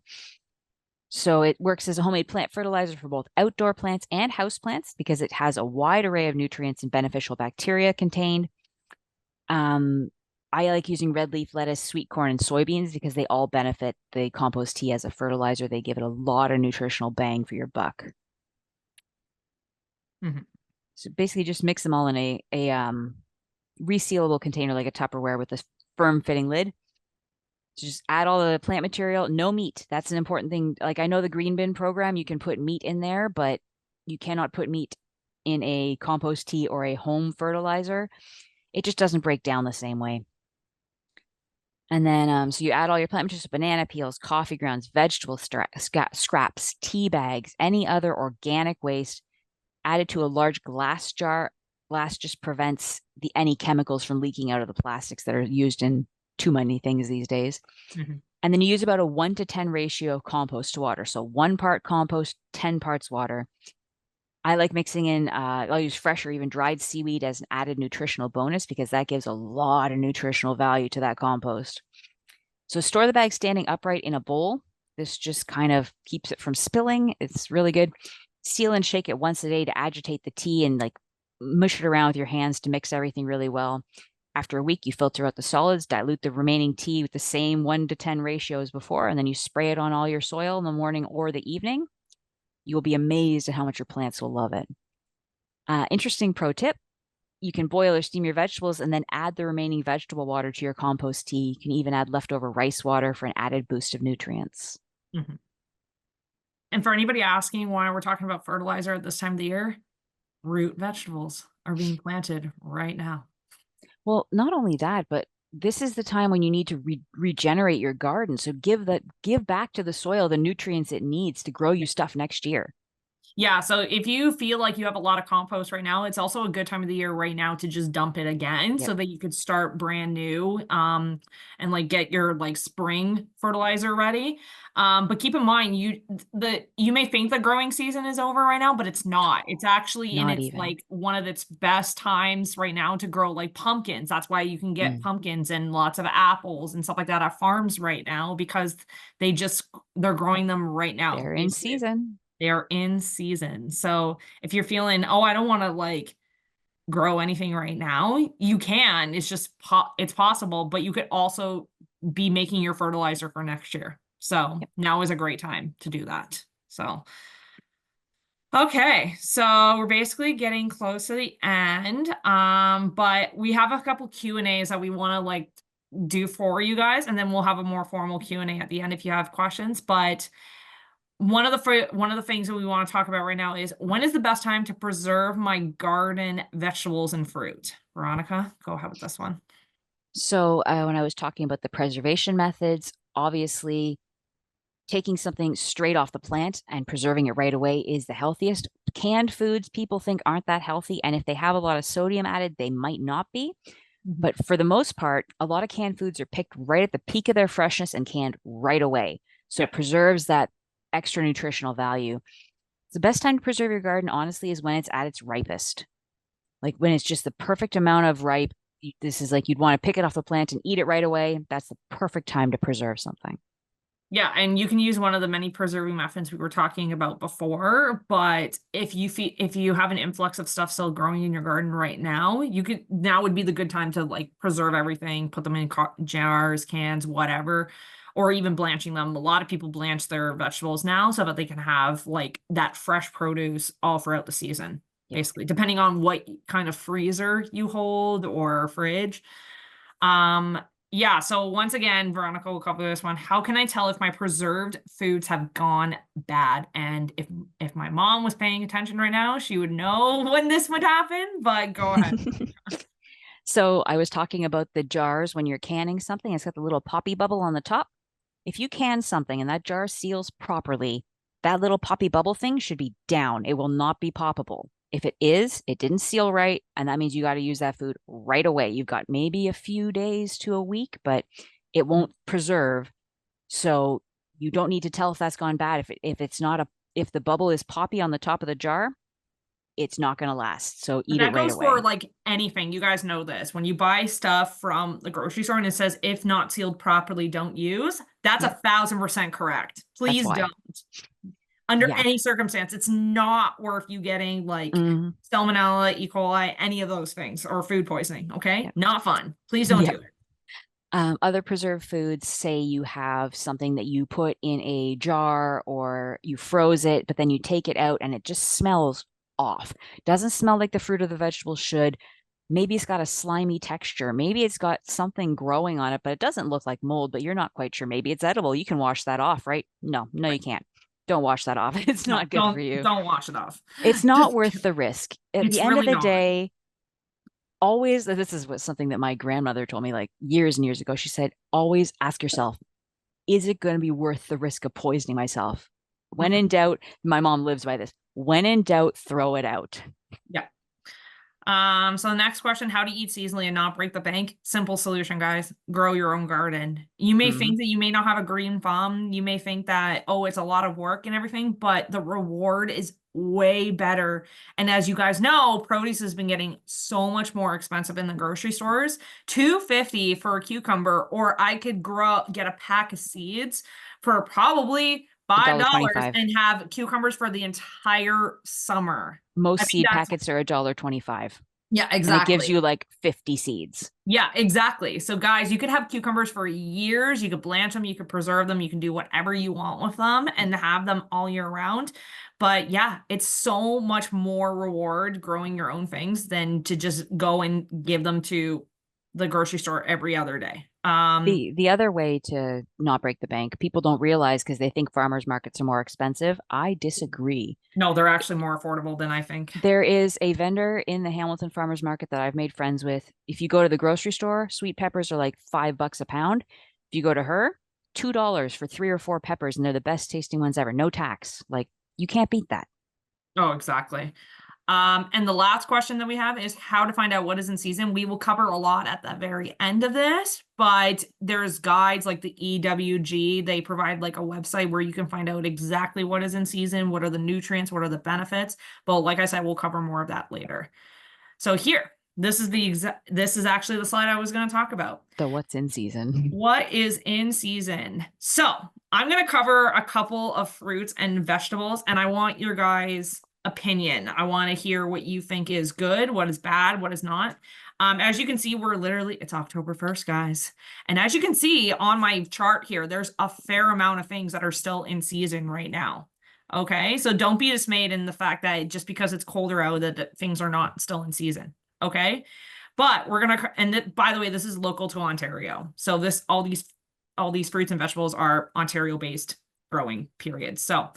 S2: So it works as a homemade plant fertilizer for both outdoor plants and house plants because it has a wide array of nutrients and beneficial bacteria contained. I like using red leaf lettuce, sweet corn, and soybeans because they all benefit the compost tea as a fertilizer. They give it a lot of nutritional bang for your buck. So basically just mix them all in a resealable container like a Tupperware with a firm fitting lid. So just add all the plant material, no meat. That's an important thing. Like I know the green bin program, you can put meat in there, but you cannot put meat in a compost tea or a home fertilizer. It just doesn't break down the same way. And then, so you add all your plant materials, banana peels, coffee grounds, vegetable scraps, tea bags, any other organic waste added to a large glass jar. Glass just prevents any chemicals from leaking out of the plastics that are used in too many things these days.
S1: Mm-hmm.
S2: And then you use about a 1-to-10 ratio of compost to water. So 1 part compost, 10 parts water. I like mixing in, I'll use fresh or even dried seaweed as an added nutritional bonus because that gives a lot of nutritional value to that compost. So store the bag standing upright in a bowl. This just kind of keeps it from spilling. It's really good. Seal and shake it once a day to agitate the tea and like mush it around with your hands to mix everything really well. After a week, you filter out the solids, dilute the remaining tea with the same 1-to-10 ratio as before, and then you spray it on all your soil in the morning or the evening. You will be amazed at how much your plants will love it. Interesting pro tip. You can boil or steam your vegetables and then add the remaining vegetable water to your compost tea. You can even add leftover rice water for an added boost of nutrients.
S1: Mm-hmm. And for anybody asking why we're talking about fertilizer at this time of the year, root vegetables are being planted right now.
S2: Well, not only that, but this is the time when you need to regenerate your garden. So give back to the soil the nutrients it needs to grow you stuff next year.
S1: Yeah, so if you feel like you have a lot of compost right now, it's also a good time of the year right now to just dump it again so that you could start brand new and like get your like spring fertilizer ready. But keep in mind you may think the growing season is over right now, but it's not. It's actually in
S2: Not
S1: its
S2: even.
S1: like one of its best times right now to grow like pumpkins. That's why you can get pumpkins and lots of apples and stuff like that at farms right now because they're growing them right now.
S2: They're in season.
S1: They are in season. So if you're feeling, oh, I don't want to like grow anything right now, you can. It's just it's possible, but you could also be making your fertilizer for next year. So now is a great time to do that. So okay, so we're basically getting close to the end. But we have a couple Q&As that we want to like do for you guys, and then we'll have a more formal Q&A at the end if you have questions. But one of the things that we want to talk about right now is when is the best time to preserve my garden vegetables and fruit? Veronica, go ahead with this one.
S2: So when I was talking about the preservation methods, obviously taking something straight off the plant and preserving it right away is the healthiest. Canned foods people think aren't that healthy, and if they have a lot of sodium added, they might not be. But for the most part, a lot of canned foods are picked right at the peak of their freshness and canned right away. So it preserves that extra nutritional value. The best time to preserve your garden, honestly, is when it's at its ripest. Like when it's just the perfect amount of ripe. This is like you'd want to pick it off the plant and eat it right away. That's the perfect time to preserve something.
S1: Yeah, and you can use one of the many preserving methods we were talking about before, but if you have an influx of stuff still growing in your garden right now, now would be the good time to like preserve everything, put them in jars, cans, whatever, or even blanching them. A lot of people blanch their vegetables now so that they can have like that fresh produce all throughout the season, basically, depending on what kind of freezer you hold or fridge. Yeah, so once again, Veronica will cover this one. How can I tell if my preserved foods have gone bad? And if my mom was paying attention right now, she would know when this would happen, but go ahead.
S2: So I was talking about the jars when you're canning something. It's got the little poppy bubble on the top. If you can something and that jar seals properly, that little poppy bubble thing should be down. It will not be poppable. If it is, it didn't seal right, and that means you got to use that food right away. You've got maybe a few days to a week, but it won't preserve. So you don't need to tell if that's gone bad. If the bubble is poppy on the top of the jar, it's not going to last. So eat it right away. That goes
S1: for like anything. You guys know this. When you buy stuff from the grocery store and it says, if not sealed properly, don't use, that's 1,000% correct. Please don't. Under any circumstance, it's not worth you getting like salmonella, E. coli, any of those things, or food poisoning. Okay. Not fun. Please don't do it.
S2: Other preserved foods, say you have something that you put in a jar or you froze it, but then you take it out and it just smells off. Doesn't smell like the fruit or the vegetable should. Maybe it's got a slimy texture. Maybe it's got something growing on it, but it doesn't look like mold, but you're not quite sure. Maybe it's edible. You can wash that off, right? No, you can't. Don't wash that off. It's
S1: No,
S2: not good for you.
S1: don't wash it off.
S2: It's not
S1: Just
S2: worth the risk. At the
S1: it's
S2: end of
S1: really
S2: the
S1: not.
S2: day, always, this is what something that my grandmother told me like years and years ago. She said, always ask yourself, is it going to be worth the risk of poisoning myself? When in doubt, my mom lives by this. When in doubt, throw it out.
S1: Yeah. So the next question, how to eat seasonally and not break the bank? Simple solution, guys. Grow your own garden. You may think that you may not have a green thumb. You may think that, oh, it's a lot of work and everything, but the reward is way better. And as you guys know, produce has been getting so much more expensive in the grocery stores. $2.50 for a cucumber, or I could get a pack of seeds for probably $5
S2: $1.25.
S1: and have cucumbers for the entire summer.
S2: Most
S1: I mean,
S2: seed packets are $1.25.
S1: Yeah,
S2: And it
S1: exactly.
S2: gives you like 50 seeds.
S1: Yeah, exactly. So guys, you could have cucumbers for years. You could blanch them, you could preserve them, you can do whatever you want with them and have them all year round. But yeah, it's so much more reward growing your own things than to just go and give them to the grocery store every other day.
S2: The other way to not break the bank, people don't realize because they think farmers markets are more expensive. I disagree.
S1: No, they're actually more affordable than I think.
S2: There is a vendor in the Hamilton Farmers Market that I've made friends with. If you go to the grocery store, sweet peppers are like $5 a pound. If you go to her, $2 for 3 or 4 peppers, and they're the best tasting ones ever. No tax. Like you can't beat that.
S1: Oh, exactly. And the last question that we have is how to find out what is in season. We will cover a lot at the very end of this, but there's guides like the EWG. They provide like a website where you can find out exactly what is in season, what are the nutrients, what are the benefits. But like I said, we'll cover more of that later. So here, this is actually the slide I was going to talk about.
S2: So what's in season?
S1: What is in season? So I'm going to cover a couple of fruits and vegetables, and I want your guys' opinion. I want to hear what you think is good, what is bad, what is not. As you can see, it's October 1st, guys. And as you can see on my chart here, there's a fair amount of things that are still in season right now. Okay, so don't be dismayed in the fact that just because it's colder out that things are not still in season. Okay, but we're gonna, and by the way, this is local to Ontario. So all these fruits and vegetables are Ontario-based growing, period. So,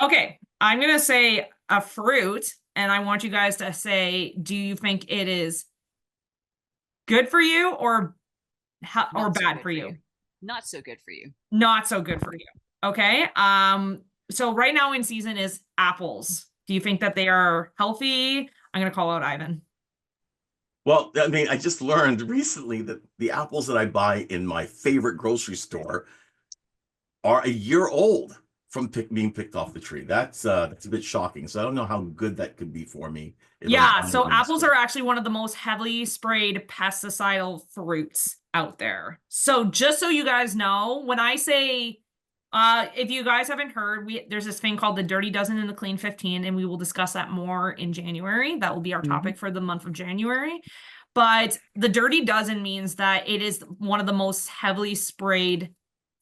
S1: okay, I'm gonna say a fruit, and I want you guys to say, do you think it is good for you or bad for you?
S2: Not so good for you.
S1: Not so good for you. Okay. So right now in season is apples. Do you think that they are healthy? I'm gonna call out Ivan.
S4: Well, I mean, I just learned recently that the apples that I buy in my favorite grocery store are a year old from being picked off the tree. That's a bit shocking. So I don't know how good that could be for me.
S1: Yeah, so apples are actually one of the most heavily sprayed pesticidal fruits out there. So just so you guys know, when I say, if you guys haven't heard, there's this thing called the Dirty Dozen and the Clean 15, and we will discuss that more in January. That will be our topic for the month of January. But the Dirty Dozen means that it is one of the most heavily sprayed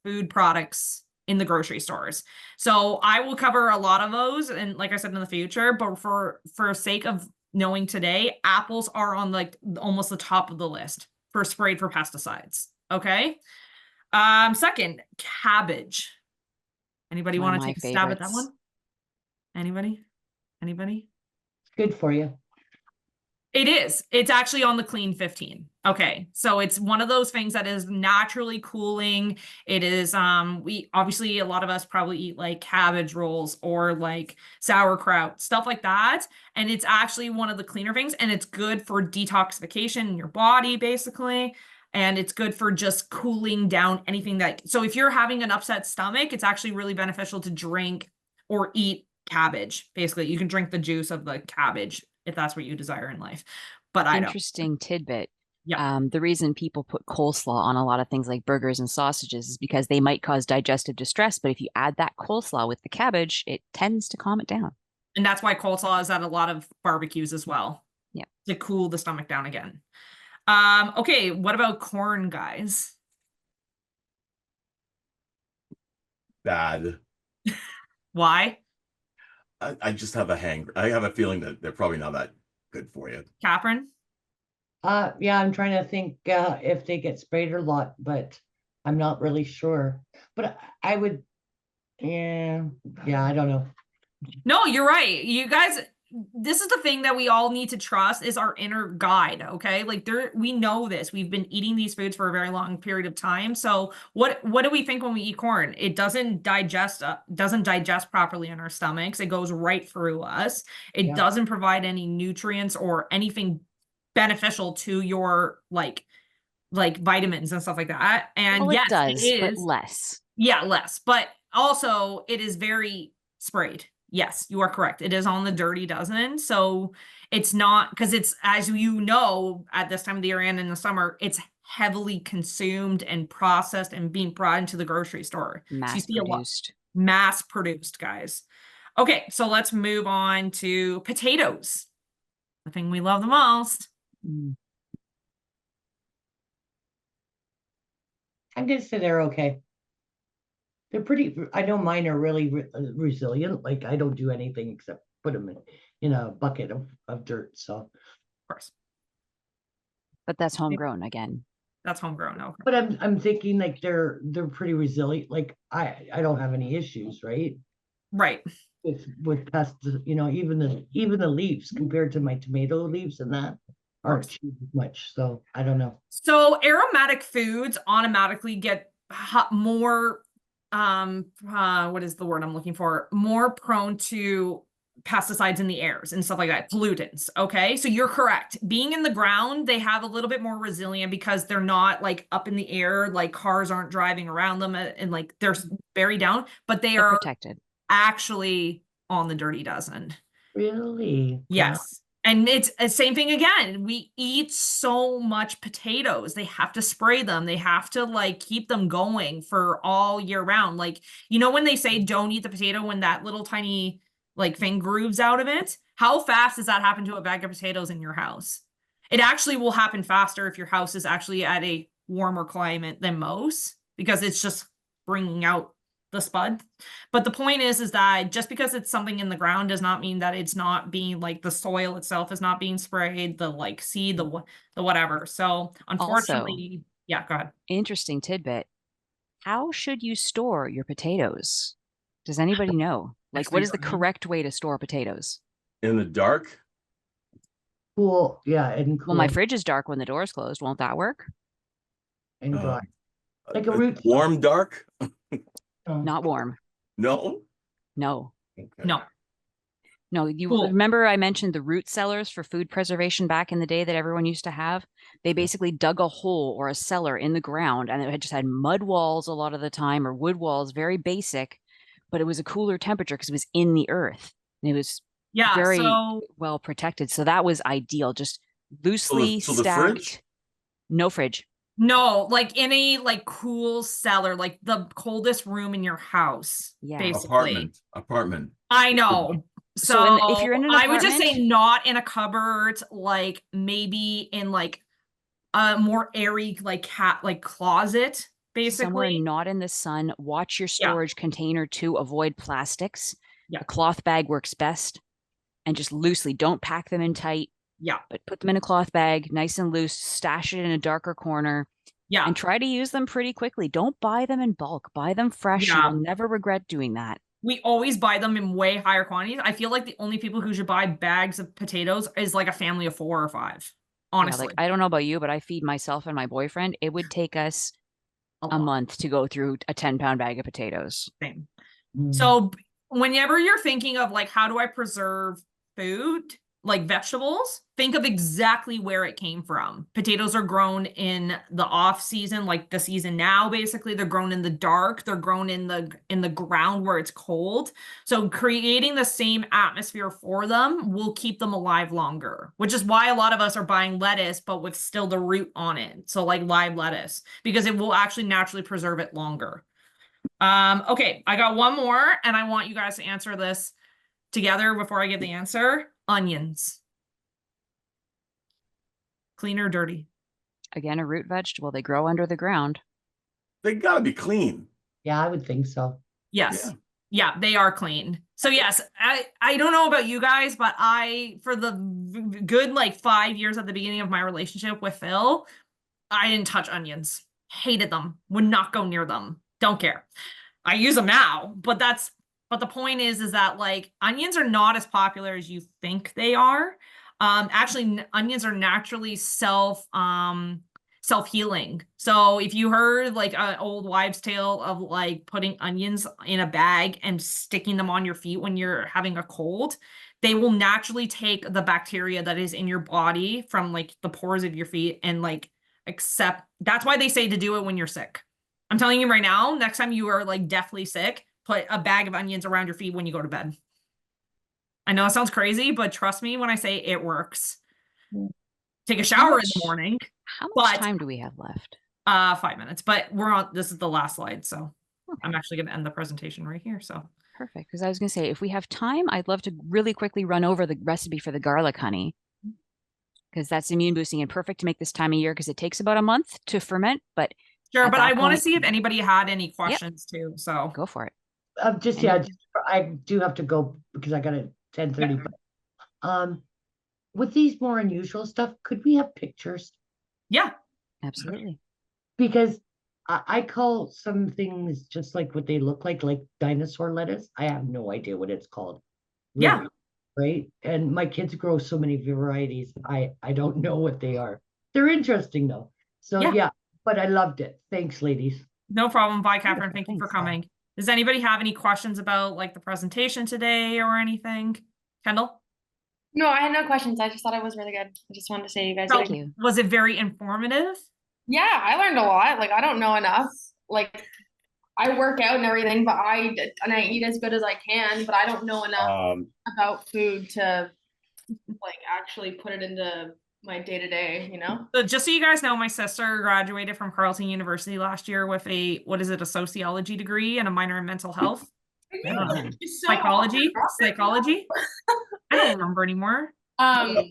S1: food products in the grocery stores. So I will cover a lot of those, and like I said, in the future, but for sake of knowing today, apples are on like almost the top of the list for sprayed for pesticides. Okay. Second, cabbage. Anybody want to take a stab at that one? Anybody?
S3: Good for you.
S1: It is. It's actually on the Clean 15. Okay. So it's one of those things that is naturally cooling. It is, we obviously, a lot of us probably eat like cabbage rolls or like sauerkraut, stuff like that. And it's actually one of the cleaner things, and it's good for detoxification in your body, basically. And it's good for just cooling down anything so if you're having an upset stomach, it's actually really beneficial to drink or eat cabbage. Basically, you can drink the juice of the cabbage if that's what you desire in life. But I don't.
S2: Interesting tidbit.
S1: Yeah.
S2: The reason people put coleslaw on a lot of things like burgers and sausages is because they might cause digestive distress. But if you add that coleslaw with the cabbage, it tends to calm it down.
S1: And that's why coleslaw is at a lot of barbecues as well.
S2: Yeah.
S1: To cool the stomach down again. Okay, what about corn, guys?
S4: Bad.
S1: Why?
S4: I just have I have a feeling that they're probably not that good for you.
S1: Catherine?
S3: Yeah, I'm trying to think if they get sprayed or not, but I'm not really sure. But I would, yeah, I don't know.
S1: No, you're right. You guys, this is the thing that we all need to trust is our inner guide, okay? Like we know this. We've been eating these foods for a very long period of time. So what do we think when we eat corn? It doesn't digest properly in our stomachs. It goes right through us. It
S3: Yeah.
S1: doesn't provide any nutrients or anything beneficial to your like vitamins and stuff like that. And
S2: Well,
S1: yes,
S2: it does,
S1: it
S2: but
S1: is.
S2: less.
S1: Yeah, less. But also it is very sprayed. Yes, you are correct. It is on the dirty dozen. So it's not because it's, as you know, at this time of the year and in the summer, it's heavily consumed and processed and being brought into the grocery store. So you
S2: Mass
S1: see a lot
S2: produced.
S1: mass produced, guys. Okay, so let's move on to potatoes. The thing we love the most.
S2: Mm.
S3: I'm gonna say they're okay. They're pretty, I know mine are really resilient. Like I don't do anything except put them in a bucket of dirt. So,
S1: Of course,
S2: But that's homegrown again.
S1: that's homegrown. Okay.
S3: but I'm thinking like they're pretty resilient. Like I don't have any issues, right?
S1: Right.
S3: With pests, even the leaves compared to my tomato leaves and that aren't chewed much. So I don't know.
S1: So aromatic foods automatically get more what is the word I'm looking for? More prone to pesticides in the airs and stuff like that, pollutants. Okay. So you're correct. Being in the ground, they have a little bit more resilient because they're not like up in the air, like cars aren't driving around them and like they're buried down, but they
S2: They're
S1: are
S2: protected.
S1: actually on the dirty dozen.
S3: Really?
S1: Yes. And it's the same thing again. We eat so much potatoes. They have to spray them. They have to like keep them going for all year round. Like, when they say don't eat the potato when that little tiny like thing grooves out of it, how fast does that happen to a bag of potatoes in your house? It actually will happen faster if your house is actually at a warmer climate than most because it's just bringing out the spud. But the point is that just because it's something in the ground does not mean that it's not being like the soil itself is not being sprayed, the like seed, the whatever. So unfortunately, yeah, go ahead.
S2: Interesting tidbit. How should you store your potatoes? Does anybody know? Like, what is the correct way to store potatoes?
S4: In the dark?
S3: Cool. Yeah. And cool.
S2: Well, my fridge is dark when the door is closed. Won't that work?
S3: And dry. Like a root.
S4: Warm dark?
S2: Not warm.
S4: No?
S2: No.
S4: Okay.
S1: No.
S2: No, you remember I mentioned the root cellars for food preservation back in the day that everyone used to have? They basically dug a hole or a cellar in the ground and it had just had mud walls a lot of the time or wood walls, very basic, but it was a cooler temperature because it was in the earth. And it was very well protected. So that was ideal. Just loosely
S4: So the
S2: stacked.
S4: fridge?
S2: No fridge.
S1: No, like in a like cool cellar, like the coldest room in your house.
S2: Yeah.
S1: Basically.
S4: Apartment.
S1: I know.
S2: So if you're in an
S1: I would just say
S2: apartment-
S1: not in a cupboard, like maybe in like a more airy like closet, basically.
S2: Somewhere not in the sun. Watch your storage container to avoid plastics.
S1: Yeah.
S2: A cloth bag works best. And just loosely, don't pack them in tight.
S1: Yeah.
S2: But put them in a cloth bag, nice and loose, stash it in a darker corner.
S1: Yeah.
S2: And try to use them pretty quickly. Don't buy them in bulk. Buy them fresh.
S1: Yeah.
S2: You'll never regret doing that.
S1: We always buy them in way higher quantities. I feel like the only people who should buy bags of potatoes is like a family of 4 or 5. Honestly.
S2: Yeah, like I don't know about you, but I feed myself and my boyfriend. It would take us a month to go through a 10-pound bag of potatoes.
S1: Same. So whenever you're thinking of like, how do I preserve food, like vegetables, think of exactly where it came from. Potatoes are grown in the off season, like the season now, basically. They're grown in the dark. They're grown in the ground where it's cold. So creating the same atmosphere for them will keep them alive longer, which is why a lot of us are buying lettuce, but with still the root on it. So like live lettuce, because it will actually naturally preserve it longer. Okay, I got one more and I want you guys to answer this together before I give the answer. Onions. Clean or dirty?
S2: Again, a root vegetable. They grow under the ground.
S4: They gotta be clean.
S3: Yeah, I would think so.
S1: Yes.
S4: Yeah.
S1: Yeah, they are clean. So yes, I don't know about you guys, but for the good like 5 years at the beginning of my relationship with Phil, I didn't touch onions. Hated them. Would not go near them. Don't care. I use them now, but the point is that like onions are not as popular as you think they are. Actually, onions are naturally self-healing. So if you heard like an old wives' tale of like putting onions in a bag and sticking them on your feet when you're having a cold, they will naturally take the bacteria that is in your body from like the pores of your feet and like accept. That's why they say to do it when you're sick. I'm telling you right now, next time you are like deathly sick, put a bag of onions around your feet when you go to bed. I know it sounds crazy, but trust me when I say it works. Take a shower in the morning.
S2: How much time do we have left?
S1: 5 minutes, but this is the last slide. So okay. I'm actually going to end the presentation right here. So
S2: perfect. Because I was going to say, if we have time, I'd love to really quickly run over the recipe for the garlic honey. Because that's immune boosting and perfect to make this time of year because it takes about a month to ferment. But
S1: sure, but I want to see if anybody had any questions too. So
S2: go for it.
S3: I do have to go because I got a 10:30. But with these more unusual stuff, could we have pictures?
S1: Yeah,
S2: absolutely.
S3: Because I call some things just like what they look like dinosaur lettuce. I have no idea what it's called.
S1: Really. Yeah.
S3: Right. And my kids grow so many varieties. I don't know what they are. They're interesting though. So yeah, but I loved it. Thanks, ladies.
S1: No problem. Bye, Catherine. Thank you for coming. Does anybody have any questions about like the presentation today or anything? Kendall?
S5: No, I had no questions. I just thought it was really good. I just wanted to say you guys.
S1: Thank you. Was it very informative?
S5: Yeah, I learned a lot. Like I don't know enough. Like I work out and everything, but I eat as good as I can, but I don't know enough about food to like actually put it into my day-to-day, you know?
S1: So just so you guys know, my sister graduated from Carleton University last year with a sociology degree and a minor in mental health. Psychology. I don't remember anymore.
S5: I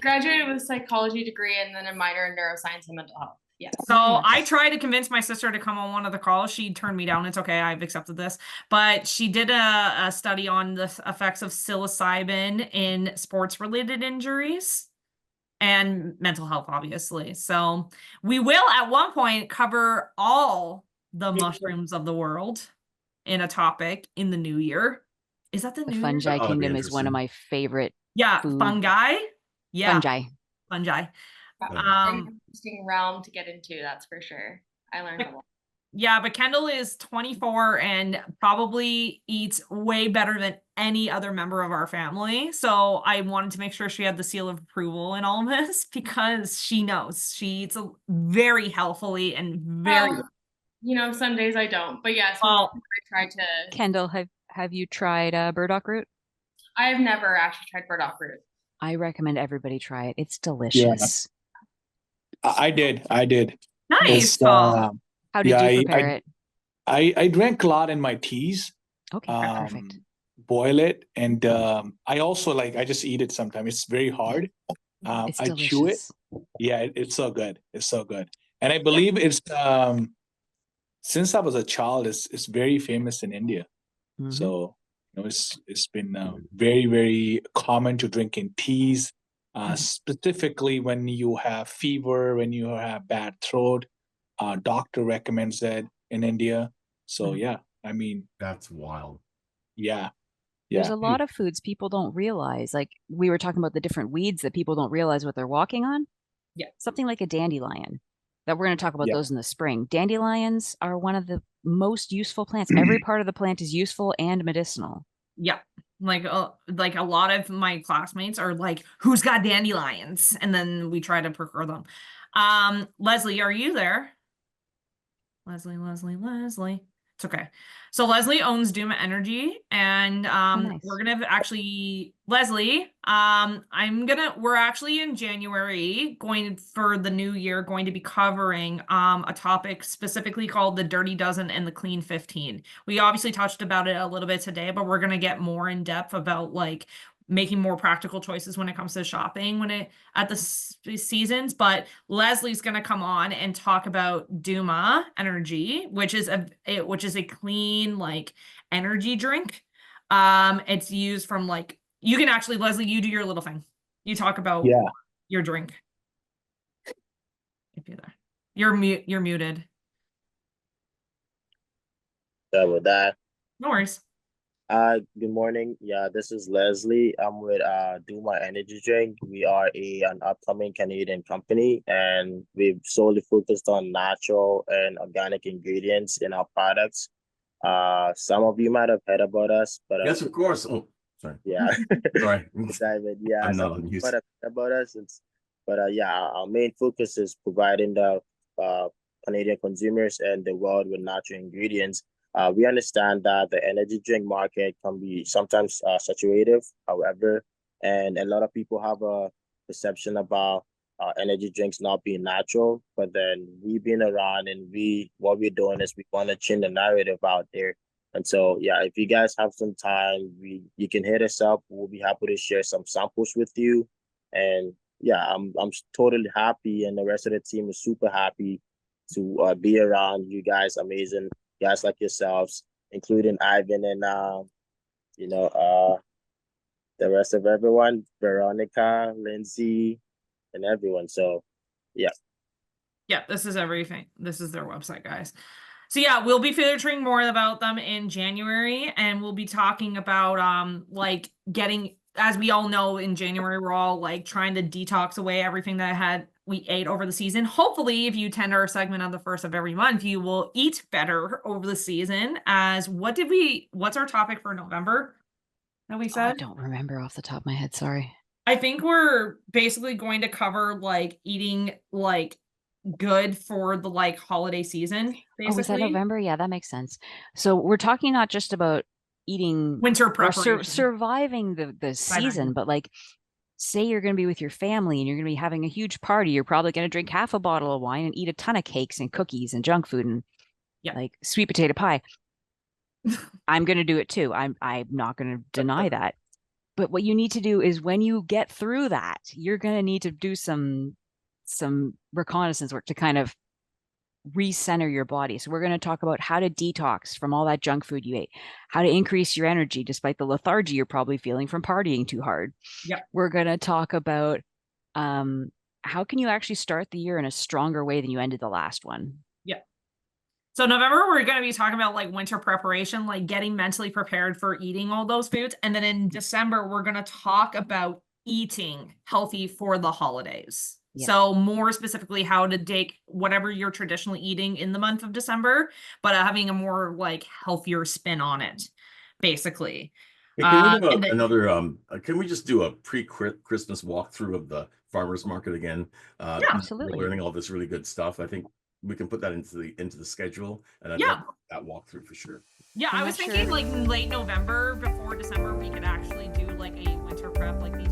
S5: graduated with a psychology degree and then a minor in neuroscience and mental health. Yeah.
S1: So I tried to convince my sister to come on one of the calls. She turned me down. It's okay. I've accepted this. But she did a study on the effects of psilocybin in sports-related injuries and mental health, obviously. So we will at one point cover all the mushrooms of the world in a topic in the new year. Is that the new
S2: fungi kingdom is one of my favorite.
S1: Yeah, fungi. Yeah, fungi.
S5: Interesting realm to get into, that's for sure. I learned a lot.
S1: Yeah, but Kendall is 24 and probably eats way better than any other member of our family. So I wanted to make sure she had the seal of approval in all of this because she knows she eats very healthily and very.
S5: You know, some days I don't, but yes, I try to.
S2: Kendall, have you tried burdock root?
S5: I have never actually tried burdock root.
S2: I recommend everybody try it. It's delicious.
S6: Yeah. I did.
S1: Nice.
S2: How did you prepare it?
S6: I drank a lot in my teas.
S2: Okay, perfect.
S6: Boil it, and I also I just eat it sometimes. It's very hard.
S2: It's
S6: I
S2: delicious.
S6: chew it. Yeah, it's so good. It's so good. And I believe it's since I was a child, it's very famous in India. Mm-hmm. So it's been very, very common to drink in teas, specifically when you have fever, when you have bad throat. Doctor recommends that in India. So yeah, I mean,
S4: that's wild.
S6: Yeah.
S2: There's a lot of foods people don't realize. Like we were talking about the different weeds that people don't realize what they're walking on.
S1: Yeah.
S2: Something like a dandelion. That we're going to talk about those in the spring. Dandelions are one of the most useful plants. Every part of the plant is useful and medicinal.
S1: Yeah. Like a lot of my classmates are like, who's got dandelions? And then we try to procure them. Leslie, are you there? Leslie. It's okay. So Leslie owns Duma Energy, and
S2: nice.
S1: We're gonna actually, Leslie, we're actually in January for the new year going to be covering a topic specifically called the Dirty Dozen and the Clean 15. We obviously touched about it a little bit today, but we're gonna get more in depth about like making more practical choices when it comes to shopping at the seasons. But Leslie's going to come on and talk about Duma Energy, which is a clean like energy drink. It's used from like, you can actually, Leslie, you do your little thing. You talk about your drink. If you're there, you're muted.
S7: With that.
S1: No worries.
S7: Good morning. Yeah, this is Leslie. I'm with Do My Energy Drink. We are an upcoming Canadian company, and we've solely focused on natural and organic ingredients in our products. Some of you might have heard about us, but
S4: yes, of course. Oh, sorry.
S7: Yeah,
S4: sorry.
S7: Yeah,
S4: I'm
S7: some
S4: not on
S7: people
S4: use.
S7: might have heard about us. Yeah, our main focus is providing the Canadian consumers and the world with natural ingredients. We understand that the energy drink market can be sometimes saturated, however, and a lot of people have a perception about energy drinks not being natural. But then we've been around, and what we're doing is we want to change the narrative out there. And so, yeah, if you guys have some time, you can hit us up. We'll be happy to share some samples with you. And yeah, I'm totally happy, and the rest of the team is super happy to be around you guys. Amazing guys like yourselves, including Ivan and the rest of everyone, Veronica, Lyndsay, and everyone. So yeah.
S1: This is everything. This is their website, guys. So yeah, we'll be featuring more about them in January, and we'll be talking about like getting, as we all know, in January we're all like trying to detox away everything that we ate over the season. Hopefully, if you attend our segment on the 1st of every month, you will eat better over the season. What's our topic for November that we said?
S2: I don't remember off the top of my head, sorry.
S1: I think we're basically going to cover like eating like good for the like holiday season, basically.
S2: Oh, was that November? Yeah, that makes sense. So we're talking not just about eating
S1: winter preparation,
S2: surviving the season, but like say you're going to be with your family and you're going to be having a huge party. You're probably going to drink half a bottle of wine and eat a ton of cakes and cookies and junk food and like sweet potato pie. I'm going to do it too. I'm not going to deny that. But what you need to do is when you get through that, you're going to need to do some reconnaissance work to kind of recenter your body. So we're going to talk about how to detox from all that junk food you ate, how to increase your energy despite the lethargy you're probably feeling from partying too hard. We're going to talk about how can you actually start the year in a stronger way than you ended the last one.
S1: So November, we're going to be talking about like winter preparation, like getting mentally prepared for eating all those foods. And then in December, we're going to talk about eating healthy for the holidays. So more specifically, how to take whatever you're traditionally eating in the month of December, but having a more like healthier spin on it, basically.
S4: Can we do can we just do a pre-Christmas walkthrough of the farmers market again?
S2: Absolutely.
S4: We're learning all this really good stuff. I think we can put that into the schedule, and I'd love that walkthrough for sure.
S1: I was thinking like late November before December, we could actually do like a winter prep, like the